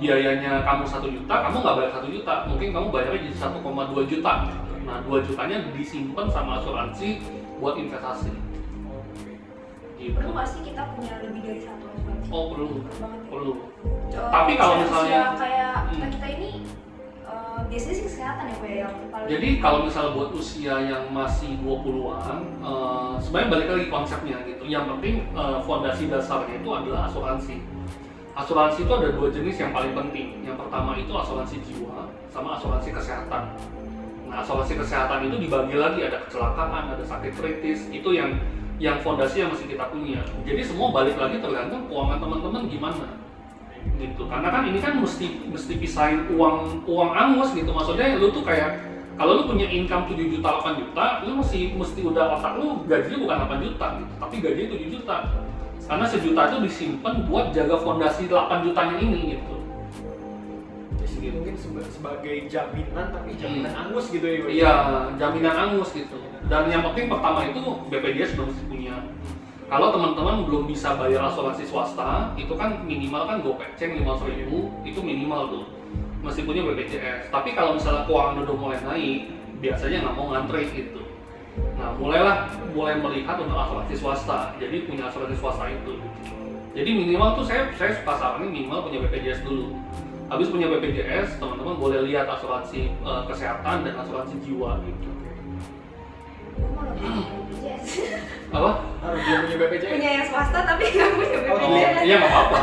biayanya kamu 1 juta, kamu nggak bayar 1 juta, mungkin kamu bayarnya jadi 1,2 juta. Nah, 2 jutanya disimpan sama asuransi buat investasi. Gitu. Perlu nggak sih kita punya lebih dari satu asuransi? Oh perlu. Tapi kalau misalnya kayak kita ini biasanya sih kesehatan ya yang paling. Jadi kalau misalnya buat usia yang masih 20-an, sebenarnya balik lagi konsepnya gitu. Yang penting fondasi dasarnya itu adalah asuransi. Asuransi itu ada 2 jenis yang paling penting. Yang pertama itu asuransi jiwa sama asuransi kesehatan. Nah, asuransi kesehatan itu dibagi lagi, ada kecelakaan, ada sakit kritis, itu yang fondasi yang mesti kita punya. Jadi semua balik lagi tergantung keuangan teman-teman gimana gitu. Karena kan ini kan mesti pisahin uang angus gitu. Maksudnya lu tuh kayak kalau lu punya income 7 juta 8 juta, lu mesti udah otak lu gajinya bukan 8 juta gitu, tapi gajinya 7 juta. Karena 1 juta itu disimpan buat jaga fondasi 8 jutanya ini gitu. Jadi mungkin sebagai jaminan, tapi jaminan angus gitu ya. Iya, jaminan angus gitu. Dan yang penting pertama itu BPJS sudah mesti punya. Kalau teman-teman belum bisa bayar asuransi swasta, itu kan minimal kan gopeceng 500.000, itu minimal tuh. Mesti punya BPJS. Tapi kalau misalnya keuangan udah mulai naik, biasanya nggak mau ngantri gitu. Nah, mulai melihat untuk asuransi swasta. Jadi punya asuransi swasta itu. Jadi minimal tuh saya suka saranin minimal punya BPJS dulu. Habis punya BPJS, teman-teman boleh lihat asuransi kesehatan dan asuransi jiwa gitu. BPJS. Apa? Harus dia punya BPJS. Punya yang swasta tapi nggak punya BPJS. Iya nggak apa-apa.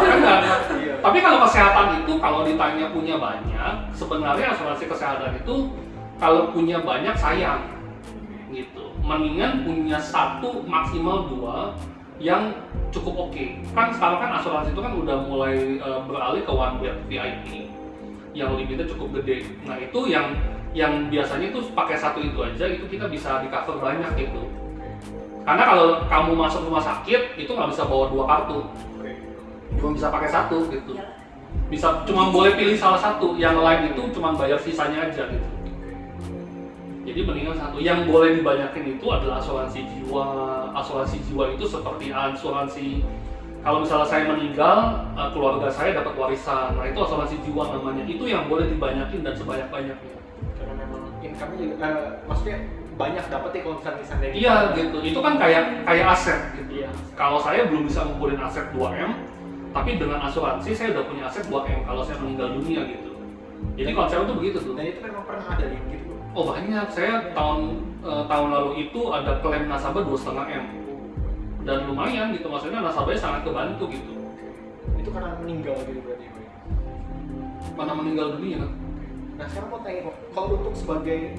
Tapi kalau kesehatan itu kalau ditanya punya banyak, sebenarnya asuransi kesehatan itu kalau punya banyak sayang, gitu. Mendingan punya 1 maksimal 2 yang cukup oke. Kan sekarang kan asuransi itu kan udah mulai beralih ke one bed VIP yang limitnya cukup gede. Nah itu yang biasanya itu pakai 1 itu aja itu kita bisa di cover banyak gitu. Karena kalau kamu masuk rumah sakit itu nggak bisa bawa 2 kartu, cuma bisa pakai 1 gitu. Bisa cuma boleh pilih salah 1, yang lain itu cuma bayar sisanya aja gitu. Jadi mendingan 1. Yang boleh dibanyakin itu adalah asuransi jiwa. Asuransi jiwa itu seperti asuransi kalau misalnya saya meninggal, keluarga saya dapat warisan. Nah itu asuransi jiwa namanya. Itu yang boleh dibanyakin dan sebanyak-banyaknya. Karena memang income-nya juga, maksudnya banyak dapat ya kalau misalnya iya gitu. Itu kan kayak aset gitu. Iya. Kalau saya belum bisa ngumpulin aset 2M, tapi dengan asuransi saya udah punya aset buat kalau saya meninggal dunia gitu. Jadi konsepnya tuh begitu tuh. Dan itu memang pernah ada link gitu. Oh banyak, saya tahun lalu itu ada klaim nasabah 2,5 M dan lumayan gitu, maksudnya nasabahnya sangat kebantu gitu. Itu karena meninggal gitu berarti. Mana meninggal dunia? Nah sekarang mau tanya kok, kalau untuk sebagai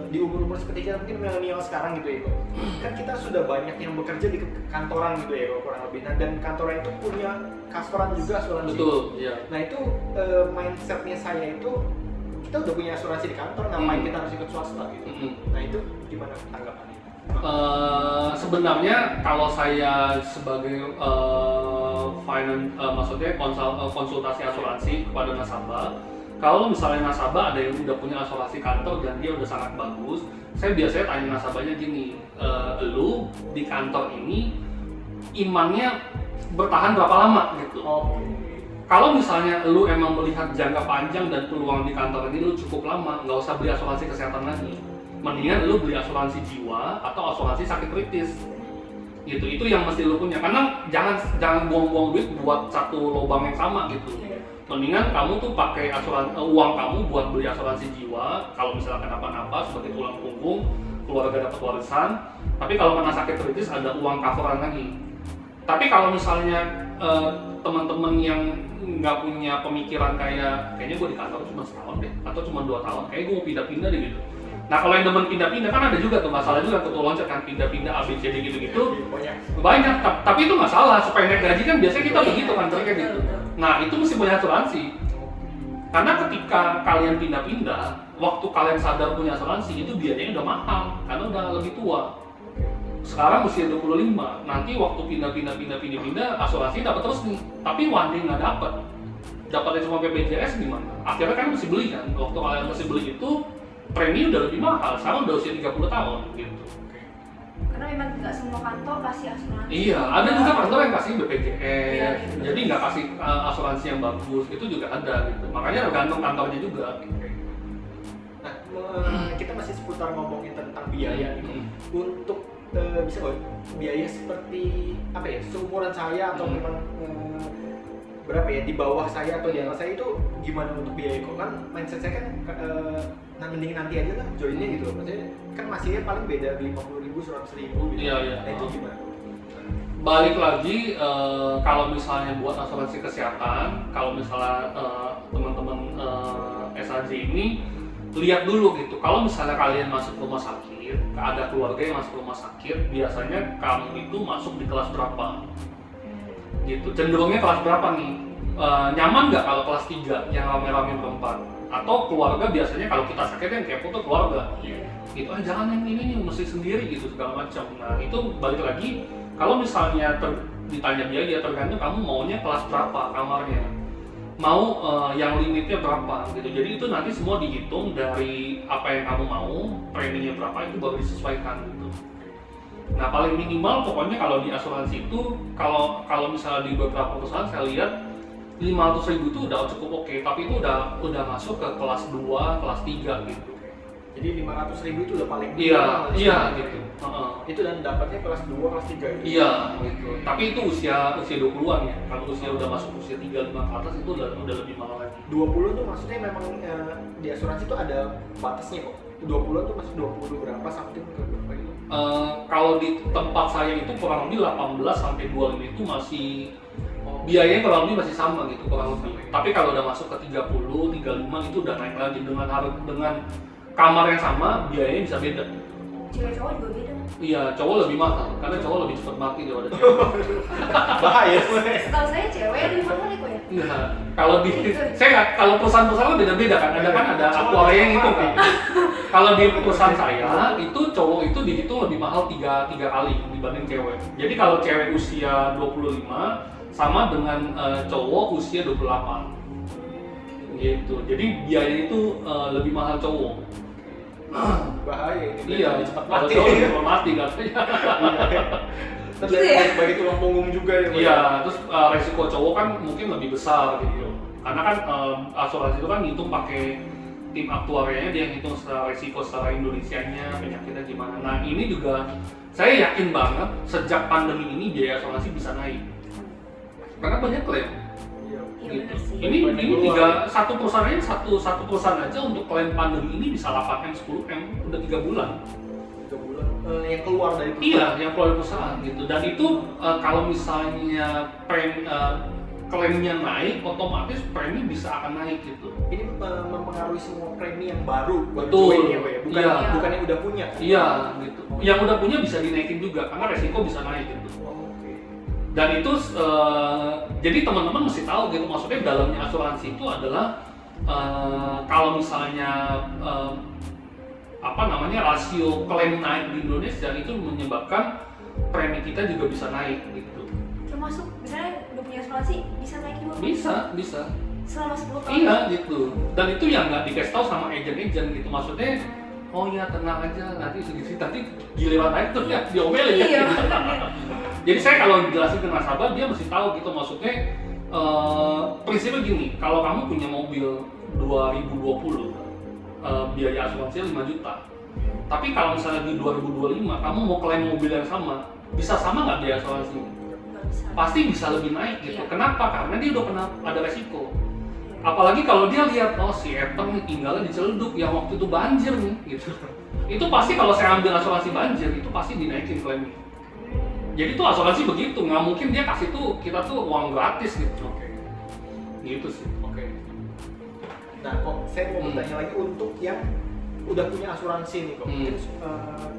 di umur-umur seperti kita mungkin milenial sekarang gitu ya kok, kan kita sudah banyak yang bekerja di kantoran gitu ya kok kurang lebih. Nah dan kantoran itu punya coveran juga asuransi. Betul, iya. Nah itu mindsetnya saya itu kita udah punya asuransi di kantor, ngapain kita harus ikut swasta gitu. Nah itu gimana tanggapannya? Sebenarnya kalau saya sebagai maksudnya konsultasi asuransi kepada nasabah, kalau misalnya nasabah ada yang udah punya asuransi kantor dan dia udah sangat bagus, saya biasanya tanya nasabahnya gini, lu di kantor ini imannya bertahan berapa lama gitu. Kalau misalnya lu emang melihat jangka panjang dan peluang di kantor ini lu cukup lama, nggak usah beli asuransi kesehatan lagi. Mendingan lu beli asuransi jiwa atau asuransi sakit kritis. Gitu, itu yang mesti lu punya. Karena jangan buang-buang duit buat satu lubang yang sama gitu. Mendingan kamu tuh pakai uang kamu buat beli asuransi jiwa. Kalau misalnya kenapa-napa sebagai tulang punggung, keluarga dapat warisan. Tapi kalau kena sakit kritis ada uang coveran lagi. Tapi kalau misalnya teman-teman yang nggak punya pemikiran kayaknya gue di kantor cuma setahun deh atau cuma 2 tahun, kayak gue mau pindah-pindah deh gitu. Nah kalau yang demen pindah-pindah kan ada juga tuh masalah juga ketua loncat kan pindah-pindah ABCD gitu-gitu banyak, tapi itu nggak salah, supaya naik gaji kan biasanya kita begitu kan kayak gitu. Nah itu mesti punya asuransi, karena ketika kalian pindah-pindah, waktu kalian sadar punya asuransi itu biayanya udah mahal karena udah lebih tua. Sekarang usia 25, nanti waktu pindah asuransi dapat terus nih, tapi one day nggak dapatnya cuma BPJS gimana? Akhirnya kan mesti beli kan, waktu kalian mesti beli itu premi udah lebih mahal, sekarang udah usia 30 tahun gitu. Karena memang nggak semua kantor kasih asuransi. Iya, ada juga kantor yang kasih BPJS, jadi nggak kasih asuransi yang bagus, itu juga ada gitu. Makanya tergantung kantornya juga. Nah, kita masih seputar ngomongin tentang biaya nih. Untuk bisa nggak biaya seperti apa ya, seumuran saya atau memang berapa ya, di bawah saya atau di atas saya itu gimana untuk biaya kok? Kan mindset saya kan mending nanti aja lah joinnya gitu loh, maksudnya kan masihnya paling beda 50.000, 100.000 gitu. Iya. Nah itu gimana? Balik lagi, kalau misalnya buat asuransi kesehatan, kalau misalnya teman-teman SAJ ini lihat dulu gitu, kalau misalnya kalian masuk rumah sakit, ada keluarga yang masuk rumah sakit, biasanya kamu itu masuk di kelas berapa? Gitu, cenderungnya kelas berapa nih? Nyaman nggak kalau kelas 3 yang rame-rame berempat? Atau keluarga biasanya kalau kita sakit yang kepo tuh keluarga gitu, jangan yang ini nih mesti sendiri gitu segala macam. Nah itu balik lagi, kalau misalnya ditanya biaya, tergantung kamu maunya kelas berapa kamarnya, mau yang limitnya berapa gitu. Jadi itu nanti semua dihitung dari apa yang kamu mau, preminya berapa, itu baru disesuaikan gitu. Nah paling minimal pokoknya kalau di asuransi itu, kalau misalnya di beberapa perusahaan saya lihat 500.000 itu udah cukup oke, tapi itu udah masuk ke kelas 2, kelas 3 gitu. Jadi 500.000 itu udah paling iya gitu. Itu dan dapatnya kelas 2, kelas 3 gitu. Iya gitu. Tapi itu usia 20-an ya. Kalau usia udah masuk usia 35 ke atas itu udah lebih mahal lagi. 20 tuh maksudnya memang di asuransi itu ada batasnya kok. 20 tuh masih 20 berapa sampai ke berapa gitu. Kalau di tempat saya itu kurang lebih 18 sampai 25 itu masih biayanya kurang lebih masih sama gitu kurang lebih. Tapi kalau udah masuk ke 30, 35 itu udah naik lagi dengan kamar yang sama, biayanya bisa beda. Cewek cowok juga beda. Iya, cowok lebih mahal karena cowok lebih cepat mati daripada cewek. Bahaya. Setahu saya cewek lebih mahal nih kok ya. Iya, kalau perusahaan-perusahaan beda-beda kan, ada aktuaria yang itu kan. Kalau di perusahaan saya itu cowok itu dihitung lebih mahal 3 kali dibanding cewek. Jadi kalau cewek usia 25 sama dengan cowok usia 28 gitu. Jadi biaya itu lebih mahal cowok. Bahaya ini. Iya, cepat kalau mati. cowok cepat mati katanya. Terus Gitu ya? bagi tulang punggung juga ya. Iya, terus resiko cowok kan mungkin lebih besar gitu. Karena kan asuransi itu kan ngitung pakai tim aktuarianya, dia ngitung secara resiko secara Indonesianya, penyakitnya gimana. Nah ini juga saya yakin banget sejak pandemi ini biaya asuransi bisa naik. karena banyak klaim. Iya Gitu. benar sih. Ini satu perusahaan satu perusahaan aja untuk klaim pandemi ini bisa 8M 10M udah 3 bulan. 3 bulan yang keluar dari Iya, yang keluar dari perusahaan gitu. Dan itu kalau misalnya klaimnya naik, otomatis premi bisa akan naik gitu. Ini mempengaruhi semua premi yang baru. Betul. Ya, Pak, ya? Iya. Bukan yang udah punya. Iya, gitu. Yang udah punya bisa dinaikin juga karena resiko bisa naik gitu. Dan itu jadi teman-teman mesti tahu gitu, maksudnya dalamnya asuransi itu adalah kalau misalnya rasio klaim naik di Indonesia itu menyebabkan premi kita juga bisa naik gitu. Termasuk misalnya udah punya asuransi bisa naik juga? Bisa selama 10 tahun? Iya gitu. Dan itu yang nggak dikasih tahu sama agen-agen gitu, maksudnya oh iya tenang aja nanti sedikit nanti giliran naik tuh ya diomelin ya. Iya. Jadi saya kalau jelasin ke nasabah dia mesti tahu gitu, maksudnya prinsipnya gini, kalau kamu punya mobil 2020 biaya asuransi 5 juta, tapi kalau misalnya di 2025 kamu mau klaim mobil yang sama, bisa sama nggak biaya asuransi? Pasti bisa lebih naik gitu. Iya. Kenapa? Karena dia udah pernah ada resiko. Apalagi kalau dia lihat, oh si Ethan nih tinggalnya di Ciledug yang waktu itu banjir nih gitu. Itu pasti kalau saya ambil asuransi banjir itu pasti dinaikin klaimnya. Jadi itu asuransi begitu, nggak mungkin dia kasih kita tuh uang gratis gitu. Gitu sih. Nah kok saya mau bertanya lagi untuk yang udah punya asuransi nih kok. Mungkin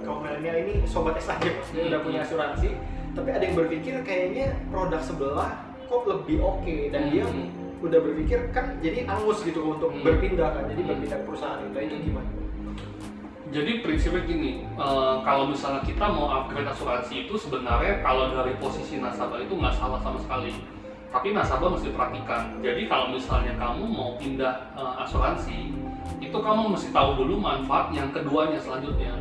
kaum milenial ini sobat S aja kok, dia udah punya asuransi, tapi ada yang berpikir kayaknya produk sebelah kok lebih oke, dan dia udah berpikir kan jadi angus gitu untuk berpindah kan, jadi berpindah ke perusahaan itu gimana? Jadi prinsipnya gini, kalau misalnya kita mau upgrade asuransi itu sebenarnya kalau dari posisi nasabah itu nggak salah sama sekali, tapi nasabah mesti perhatikan. Jadi kalau misalnya kamu mau pindah asuransi, itu kamu mesti tahu dulu manfaat yang keduanya selanjutnya.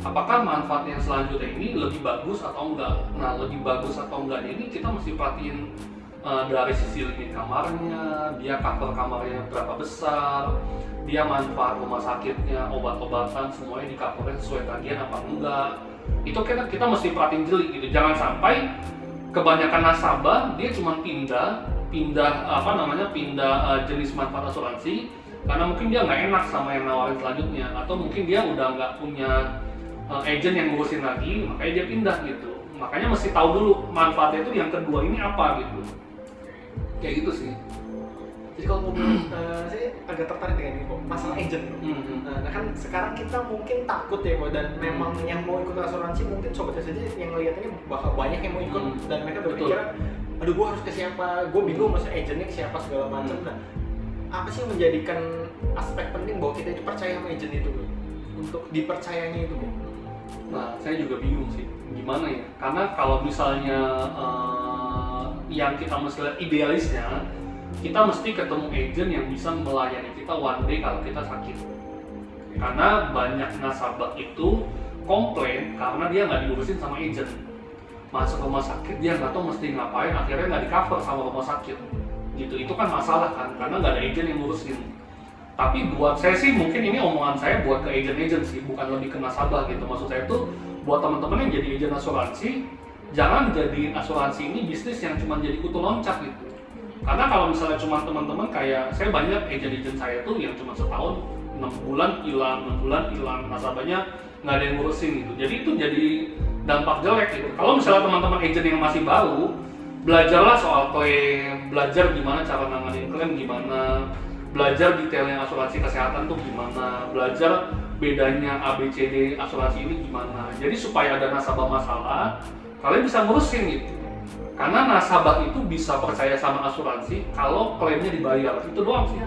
Apakah manfaat yang selanjutnya ini lebih bagus atau enggak? Nah, lebih bagus atau enggak ini kita mesti perhatiin dari sisi limit kamarnya, dia cover kamarnya berapa besar, dia manfaat rumah sakitnya, obat-obatan semuanya di cover sesuai tagihan apa enggak. Itu kita mesti perhatiin jeli gitu. Jangan sampai kebanyakan nasabah dia cuma pindah jenis manfaat asuransi karena mungkin dia nggak enak sama yang nawarin selanjutnya, atau mungkin dia udah nggak punya agent yang ngurusin lagi, makanya dia pindah gitu. Makanya mesti tahu dulu manfaatnya itu yang kedua ini apa gitu. Kayak gitu sih. Jadi kalau ngomong, saya agak tertarik dengan ini kok, masalah agent. Nah kan sekarang kita mungkin takut ya kok, dan memang yang mau ikut asuransi mungkin sobatnya saja yang ngeliat ini bakal banyak yang mau ikut, dan mereka berpikir, aduh gue harus ke siapa, gue bingung masa agentnya ke siapa segala macam. Nah, apa sih yang menjadikan aspek penting bahwa kita itu percaya sama agent itu, untuk dipercayanya itu? Nah, saya juga bingung sih, gimana ya? Karena kalau misalnya yang kita mesti lihat idealisnya, kita mesti ketemu agent yang bisa melayani kita one day kalau kita sakit. Karena banyak nasabah itu komplain karena dia nggak diurusin sama agent. Masuk rumah sakit dia nggak tahu mesti ngapain, akhirnya nggak di cover sama rumah sakit. Gitu, itu kan masalah kan, karena nggak ada agent yang ngurusin. Tapi buat saya sih, mungkin ini omongan saya buat ke agent sih, bukan lebih ke nasabah gitu. Maksud saya tuh buat teman-teman yang jadi agent asuransi, jangan jadi asuransi ini bisnis yang cuma jadi kutu loncat gitu. Karena kalau misalnya cuma teman-teman kayak saya, banyak agent saya tuh yang cuma setahun 6 bulan hilang, nasabahnya nggak ada yang ngurusin gitu. Jadi itu jadi dampak jelek gitu. Kalau misalnya teman-teman agent yang masih baru, belajarlah soal klaim, belajar gimana cara nanganin klaim, gimana belajar detailnya asuransi kesehatan tuh gimana, belajar bedanya ABCD asuransi ini gimana. Jadi supaya ada nasabah masalah, kalian bisa ngurusin gitu. Karena nasabah itu bisa percaya sama asuransi kalau klaimnya dibayar, itu doang sih.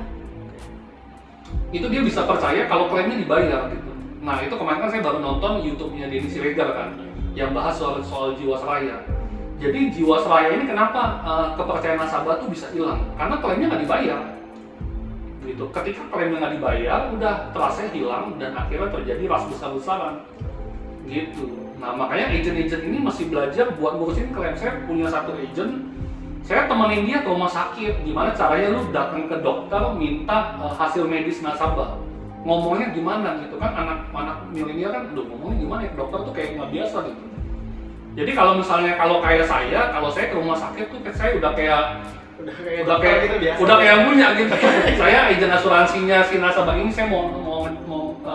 Itu dia bisa percaya kalau klaimnya dibayar gitu. Nah itu kemarin kan saya baru nonton YouTube-nya Denny Siregar kan, yang bahas soal Jiwasraya. Jadi Jiwasraya ini kenapa kepercayaan nasabah tuh bisa hilang? Karena klaimnya nggak dibayar. Gitu. Ketika klaimnya nggak dibayar, udah trust-nya hilang dan akhirnya terjadi ras besar-besaran. Gitu. Nah makanya agent-agent ini masih belajar buat ngurusin klaim. Saya punya satu agent, saya temenin dia ke rumah sakit. Gimana caranya lu datang ke dokter minta hasil medis nasabah. Ngomongnya gimana gitu kan, anak milenial kan, ngomongnya gimana ya, dokter tuh kayak nggak biasa gitu. Jadi kalau misalnya kalau saya ke rumah sakit tuh saya udah kayak gitu biasa. Udah kayak punya gitu. Saya agen asuransinya si nasabah ini, saya mau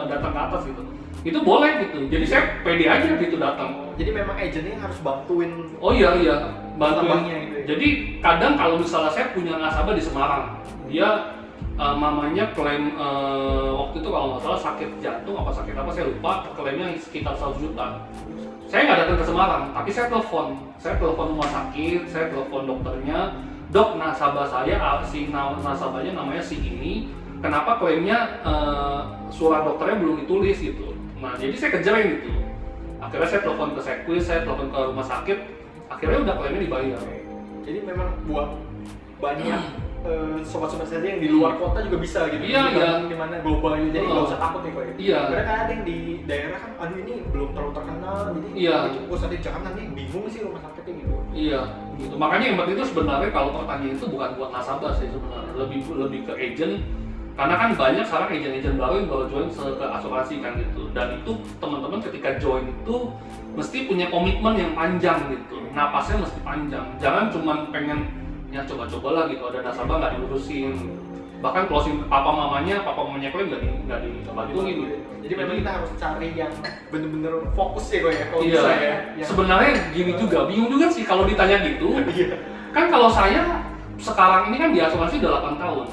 datang ke atas gitu. Itu boleh gitu. Jadi saya pede aja gitu datang. Jadi memang agennya harus bantuin. Oh iya, bantuin. Gitu ya? Jadi kadang kalau misalnya saya punya nasabah di Semarang, dia mamanya klaim waktu itu kalau nggak salah sakit jantung apa sakit apa saya lupa, klaimnya sekitar 100 juta. Saya nggak datang ke Semarang, tapi saya telepon rumah sakit, saya telepon dokternya. Dok, nasabah saya, nasabahnya namanya si ini, kenapa klaimnya surat dokternya belum ditulis gitu. Nah, jadi saya kejarin gitu. Akhirnya saya telepon ke Sekwis, saya telepon ke rumah sakit, akhirnya udah klaimnya dibayar. Jadi memang buat banyak sobat-sobat saja yang di luar kota juga bisa gitu. Iya. Di mana global, jadi nggak usah takut nih kok. Iya. Karena kan ada yang di daerah kan, aduh ini belum terlalu terkenal, jadi usah di Jakarta nanti bingung sih rumah sakitnya gitu. Iya, gitu. Makanya yang penting itu sebenarnya kalau pertanyaan itu bukan buat nasabah sih sebenarnya, lebih ke agent. Karena kan banyak sekarang agent-agent baru yang baru join ke asuransi kan gitu. Dan itu teman-teman ketika join itu mesti punya komitmen yang panjang gitu. Napasnya mesti panjang. Jangan cuma pengen ya coba-cobalah gitu, ada nasabah nggak diurusin. Bahkan closing papa mamanya klaim nggak dibantuin gitu. Jadi memang kita harus cari yang bener-bener fokus ya kok ya. Kalau iya. bisa ya. Sebenarnya gini juga, bingung juga sih kalau ditanya gitu. Kan kalau saya sekarang ini kan di asuransi udah 8 tahun.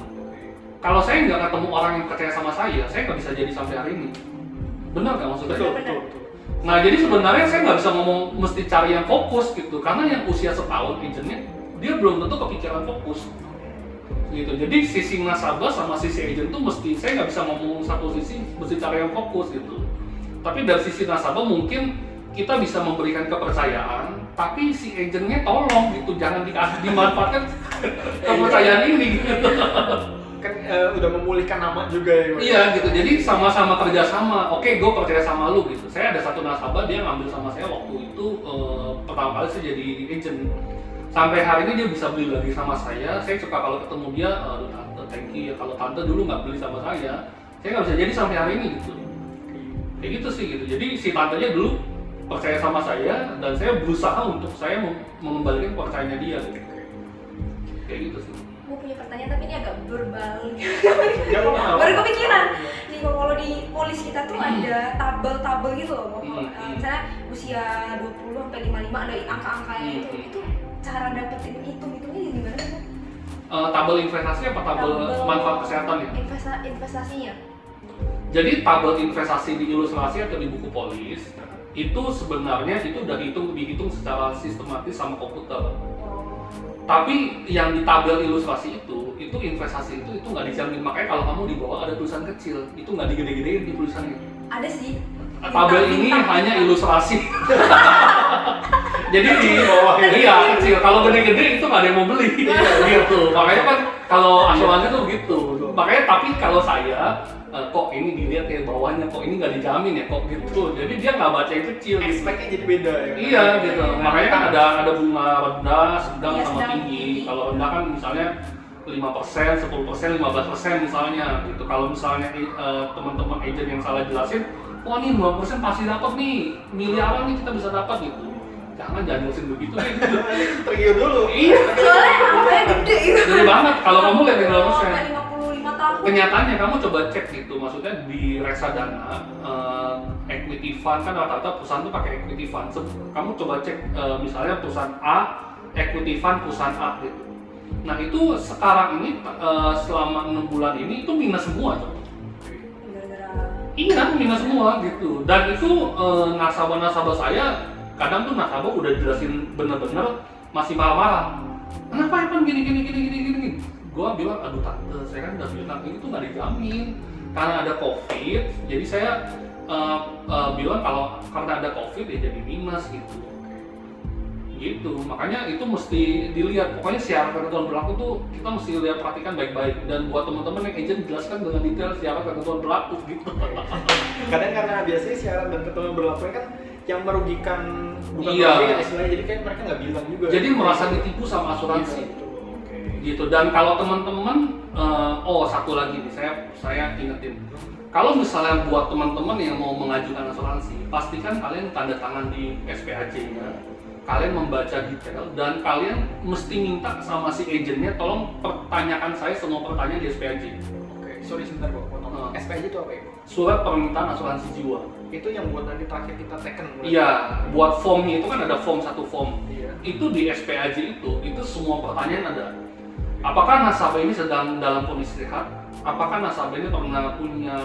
Kalau saya nggak ketemu orang yang percaya sama saya nggak bisa jadi sampai hari ini. Benar nggak maksudnya? Betul. Nah jadi sebenarnya saya nggak bisa ngomong mesti cari yang fokus gitu, karena yang usia setahun agentnya dia belum tentu kepikiran fokus. Gitu. Jadi sisi nasabah sama sisi agent tuh saya nggak bisa ngomong satu sisi mesti cari yang fokus gitu. Tapi dari sisi nasabah mungkin kita bisa memberikan kepercayaan, tapi si agentnya tolong gitu, jangan dimanfaatkan kepercayaan ini gitu. Kan udah memulihkan nama juga ya. Iya gitu, jadi sama-sama kerjasama. Oke, gue percaya sama lu gitu. Saya ada satu nasabah, dia ngambil sama saya waktu itu pertama kali saya jadi agent. Sampai hari ini dia bisa beli lagi sama saya. Saya suka kalau ketemu dia, tante, thank you ya. Kalau tante dulu nggak beli sama saya nggak bisa jadi sampai hari ini gitu. Kayak gitu sih gitu. Jadi si tantenya dulu percaya sama saya dan saya berusaha untuk saya mengembalikan kepercayaannya dia gitu. Kayak gitu sih. Gue punya pertanyaan tapi ini agak berbalik. Baru kepikiran. Nih kalau di polis kita tuh ada tabel-tabel gitu loh. Misalnya usia 20 sampai 55 ada angka-angkanya itu cara dapetin hitungnya gimana sih? Tabel investasi apa tabel manfaat kesehatan ya? Investasinya. Jadi tabel investasi di ilustrasi atau di buku polis itu sebenarnya itu udah dihitung secara sistematis sama komputer. Tapi yang di tabel ilustrasi itu investasi itu nggak dijamin, makanya kalau kamu di bawah ada tulisan kecil itu nggak digede-gedein di tulisannya. Ada sih. Tabel ini hanya ilustrasi. Jadi di bawah iya kecil. Kalau gede-gede itu nggak ada yang mau beli. Gitu. Makanya kan kalau asuransi tuh gitu. Makanya tapi kalau saya kok ini dilihat kayak bawahnya, kok ini nggak dijamin ya, kok gitu. Jadi dia nggak baca yang kecil. Expect-nya jadi beda ya. Iya gitu. Makanya kan ada bunga rendah, sedang sama tinggi. Kalau rendah kan misalnya 5%, 10%, 15% misalnya gitu. Kalau misalnya teman-teman agent yang salah jelasin, wah nih 2% pasti dapat nih, miliaran nih kita bisa dapat gitu. Jangan jelasin begitu deh gitu. Tergiur dulu. Iya. Soalnya angkanya gede gitu. Gede banget kalau kamu lihat yang 2%. 55 tahun. Kenyataannya kamu coba cek gitu, maksudnya di reksadana, equity fund kan rata-rata perusahaan tuh pakai equity fund. Kamu coba cek misalnya perusahaan A, equity fund perusahaan A gitu. Nah itu sekarang ini selama 6 bulan ini itu minus semua coba. Iya minus semua gitu. Dan itu nasabah-nasabah saya kadang tuh nasabah udah jelasin bener-bener masih marah-marah. Kenapa Evan gini? Gua bilang, aduh tante, saya kan udah bilang ini tuh nggak dijamin karena ada COVID. Jadi saya bilang kalau karena ada COVID ya jadi minus gitu. Gitu, makanya itu mesti dilihat. Pokoknya syarat ketentuan berlaku tuh kita mesti lihat, perhatikan baik-baik. Dan buat teman-teman yang agent jelaskan dengan detail syarat ketentuan berlaku gitu. Kadang karena biasanya syarat dan ketentuan berlaku kan yang merugikan bukan merugikan istilahnya, jadi kan mereka nggak bilang juga. Jadi merasa ditipu sama asuransi. Gitu. Dan kalau teman-teman, satu lagi nih saya ingetin. Kalau misalnya buat teman-teman yang mau mengajukan asuransi, pastikan kalian tanda tangan di SPAJ-nya, kalian membaca detail, dan kalian mesti minta sama si agennya tolong pertanyakan saya semua pertanyaan di SPAJ. Oke, sorry sebentar kok, potong. SPAJ itu apa ya? Surat permintaan asuransi jiwa. Itu yang buat nanti terakhir kita teken. Iya, buat formnya itu kan ada form satu form. Iya. Itu di SPAJ itu semua pertanyaan ada. Apakah nasabah ini sedang dalam kondisi sehat? Apakah nasabah ini pernah punya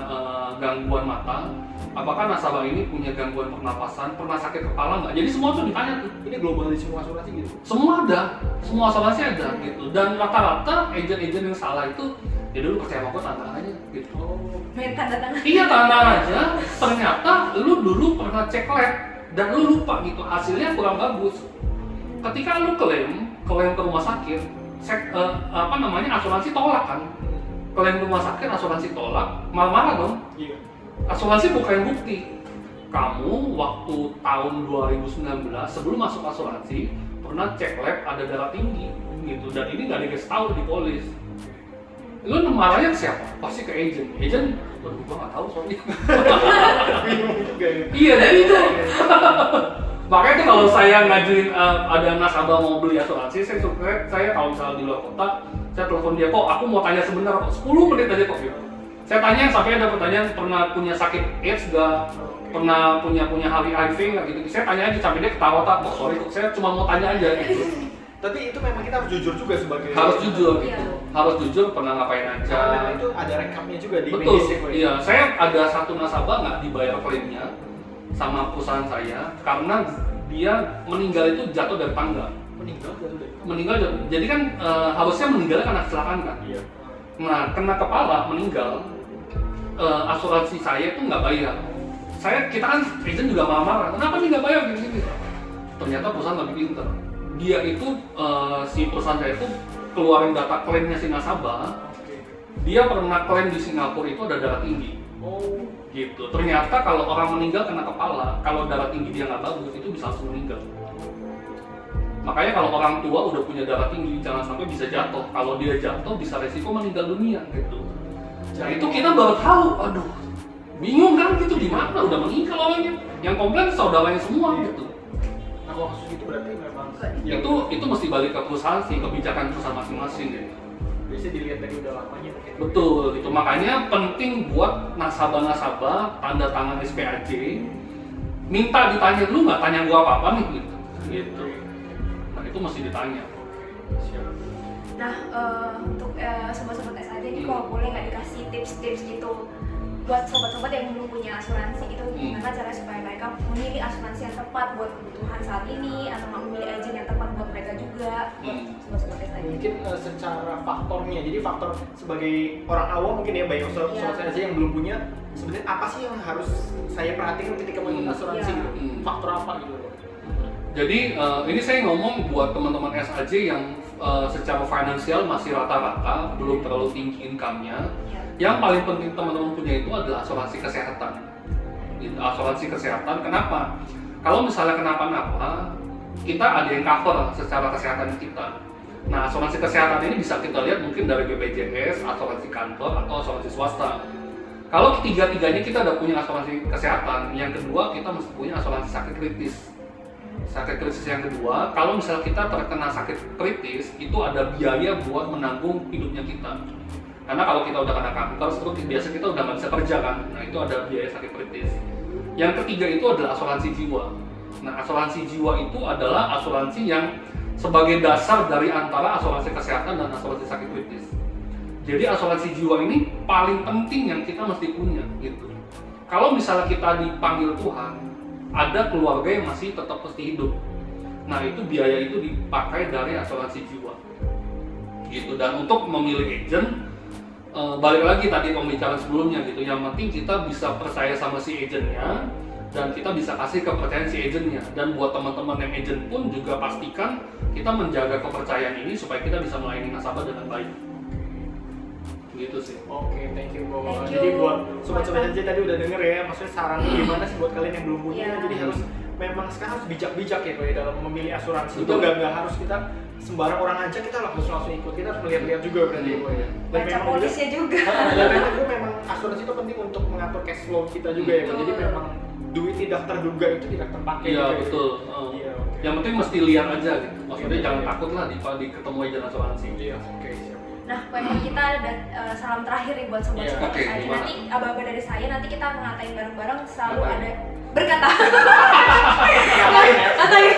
gangguan mata? Apakah nasabah ini punya gangguan pernapasan? Pernah sakit kepala nggak? Jadi semua itu ditanya tuh. Ini global di semua asuransi gitu? Semua ada, semua asuransi ada gitu. Dan rata-rata agen-agen yang salah itu, ya dulu percaya sama gue tanda aja gitu. Oh, main tanda tangan. Iya tanda aja. Ternyata lu dulu pernah cek lab dan lu lupa gitu, hasilnya kurang bagus. Ketika lu klaim ke rumah sakit, asuransi tolak kan? Klaim rumah sakit, asuransi tolak, marah-marah dong. Iya. Asuransi bukan bukti. Kamu waktu tahun 2019 sebelum masuk asuransi pernah cek lab ada darah tinggi gitu, dan ini nggak dikasih tahu di polis. Lu marahnya ke siapa? Pasti ke agent. Agent, waduh gua nggak tahu soalnya. Bingung juga ya. Iya, jadi itu. Makanya tuh kalau saya ngajuin ada nasabah mau beli asuransi, saya kalau misalnya di luar kota, saya telepon dia, kok aku mau tanya sebentar kok, 10 menit aja kok gitu. Saya tanya sampai ada pertanyaan, pernah punya sakit AIDS gak? Pernah punya HIV nggak gitu? Saya tanya aja sampai dia ketawa, kok sorry kok, saya cuma mau tanya aja gitu. Tapi itu memang kita harus jujur juga sebagai. Harus jujur gitu. Iya. Harus jujur pernah ngapain aja. Karena memang itu ada rekamnya juga di Betul. medis ya, Iya, saya ada satu nasabah nggak dibayar klaimnya sama perusahaan saya karena dia meninggal itu jatuh dari tangga. Meninggal jatuh. Jadi kan harusnya meninggalnya karena kecelakaan kan. Iya. Nah, kena kepala meninggal, asuransi saya itu nggak bayar. Kita kan agent juga marah-marah, kenapa nih nggak bayar gini-gini? Ternyata perusahaan lebih pinter. Dia itu si perusahaan saya itu keluarin data klaimnya si nasabah. Dia pernah klaim di Singapura itu ada darah tinggi. Oh, Gitu. Ternyata kalau orang meninggal kena kepala, kalau darah tinggi dia nggak bagus itu bisa langsung meninggal. Makanya kalau orang tua udah punya darah tinggi jangan sampai bisa jatuh. Kalau dia jatuh bisa resiko meninggal dunia gitu. Nah itu kita baru tahu, aduh, bingung kan gitu gimana udah meninggal orangnya. Yang komplain saudaranya semua gitu. nah kalau kasus itu berarti memang Itu mesti balik ke perusahaan sih, kebijakan perusahaan masing-masing gitu. biasanya dilihat dari udah lamanya mungkin. Betul gitu. Makanya penting buat nasabah-nasabah tanda tangan SPAJ. Minta ditanya dulu nggak tanya gua apa-apa nih gitu. Gitu. Nah itu mesti ditanya. Siap. Nah, untuk sobat-sobat SAJ ini kalau boleh nggak dikasih tips-tips gitu buat sobat-sobat yang belum punya asuransi gitu, gimana cara supaya mereka memilih asuransi yang tepat buat kebutuhan saat ini atau memilih agent yang tepat buat mereka juga, buat sobat-sobat SAJ. Mungkin secara faktornya, jadi faktor sebagai orang awam mungkin ya, baik sobat SAJ yang belum punya, sebenarnya apa sih yang harus saya perhatikan ketika mau ikut asuransi gitu? Faktor apa gitu? Jadi ini saya ngomong buat teman-teman SAJ yang secara finansial masih rata-rata, belum terlalu tinggi income-nya. Yang paling penting teman-teman punya itu adalah asuransi kesehatan. Gitu, asuransi kesehatan, kenapa? Kalau misalnya kenapa-napa, kita ada yang cover secara kesehatan kita. Nah, asuransi kesehatan ini bisa kita lihat mungkin dari BPJS, asuransi kantor, atau asuransi swasta. Kalau ketiga-tiganya kita udah punya asuransi kesehatan, yang kedua kita mesti punya asuransi sakit kritis. Sakit kritis yang kedua, kalau misalnya kita terkena sakit kritis, itu ada biaya buat menanggung hidupnya kita. Karena kalau kita udah kena kanker, terus biasa kita udah nggak bisa kerja kan, nah itu ada biaya sakit kritis. Yang ketiga itu adalah asuransi jiwa. Nah asuransi jiwa itu adalah asuransi yang sebagai dasar dari antara asuransi kesehatan dan asuransi sakit kritis. Jadi asuransi jiwa ini paling penting yang kita mesti punya gitu. Kalau misalnya kita dipanggil Tuhan, ada keluarga yang masih tetap mesti hidup. Nah itu biaya itu dipakai dari asuransi jiwa gitu. Dan untuk memilih agent, balik lagi tadi pembicaraan sebelumnya gitu, yang penting kita bisa percaya sama si agentnya dan kita bisa kasih kepercayaan si agentnya. Dan buat teman-teman yang agent pun juga pastikan kita menjaga kepercayaan ini supaya kita bisa melayani nasabah dengan baik gitu sih. Oke, thank you Bo. Thank Jadi you. buat sobat-sobat aja tadi udah denger ya, maksudnya saran gimana sih buat kalian yang belum punya. Iya. Jadi harus memang sekarang harus bijak-bijak ya Bo ya dalam memilih asuransi. Itu Betul. nggak harus kita sembarang orang aja kita langsung ikut. Kita harus melihat-lihat juga berarti Bo ya. Baca polisnya juga. Dan memang itu memang asuransi itu penting untuk mengatur cash flow kita juga ya Bo. Jadi Betul. memang duit tidak terduga itu tidak terpakai. Iya juga, ya. betul. Iya, oke. Yang penting mesti lihat aja gitu. Maksudnya Iya, jangan iya. takut lah di ketemu agen asuransi. Iya, oke, siap. Nah, Koepan kita ada salam terakhir nih buat sobat-sobat Iya, oke, SAJ. gimana? Nanti aba-aba dari saya nanti kita ngatain bareng-bareng selalu Ngatain. ada berkata. Ngapain ya? Ngatain.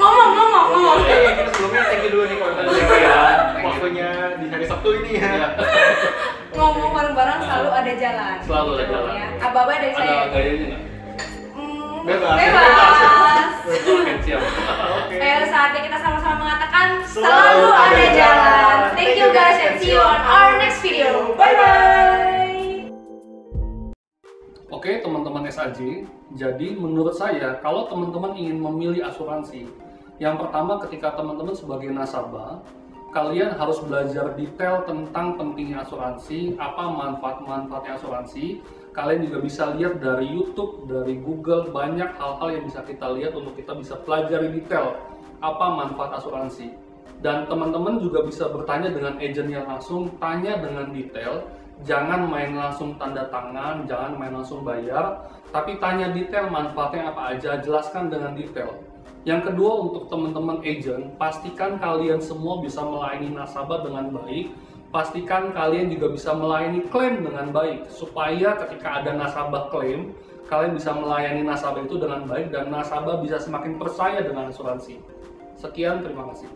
ngomong. Oke, kita sebelumnya thank you dulu nih kalau tadi ya. Waktunya di hari Sabtu ini ya. Iya. Ngomong bareng-bareng selalu ada jalan. Selalu ada Gitu jalan. ya. Aba-aba dari saya. Ada gayanya nggak? Bebas. Oke, siap. Oke. Ayo saatnya kita sama-sama mengatakan Selalu selalu ada ada jalan. jalan. Thank you guys and see you on our next video. Bye bye. Oke teman-teman SAJ, jadi menurut saya kalau teman-teman ingin memilih asuransi, yang pertama ketika teman-teman sebagai nasabah, kalian harus belajar detail tentang pentingnya asuransi, apa manfaat-manfaatnya asuransi. Kalian juga bisa lihat dari YouTube, dari Google, banyak hal-hal yang bisa kita lihat untuk kita bisa pelajari detail apa manfaat asuransi. Dan teman-teman juga bisa bertanya dengan agennya langsung, tanya dengan detail. Jangan main langsung tanda tangan, jangan main langsung bayar, tapi tanya detail manfaatnya apa aja, jelaskan dengan detail. Yang kedua untuk teman-teman agent, pastikan kalian semua bisa melayani nasabah dengan baik, pastikan kalian juga bisa melayani klaim dengan baik, supaya ketika ada nasabah klaim, kalian bisa melayani nasabah itu dengan baik dan nasabah bisa semakin percaya dengan asuransi. Sekian, terima kasih.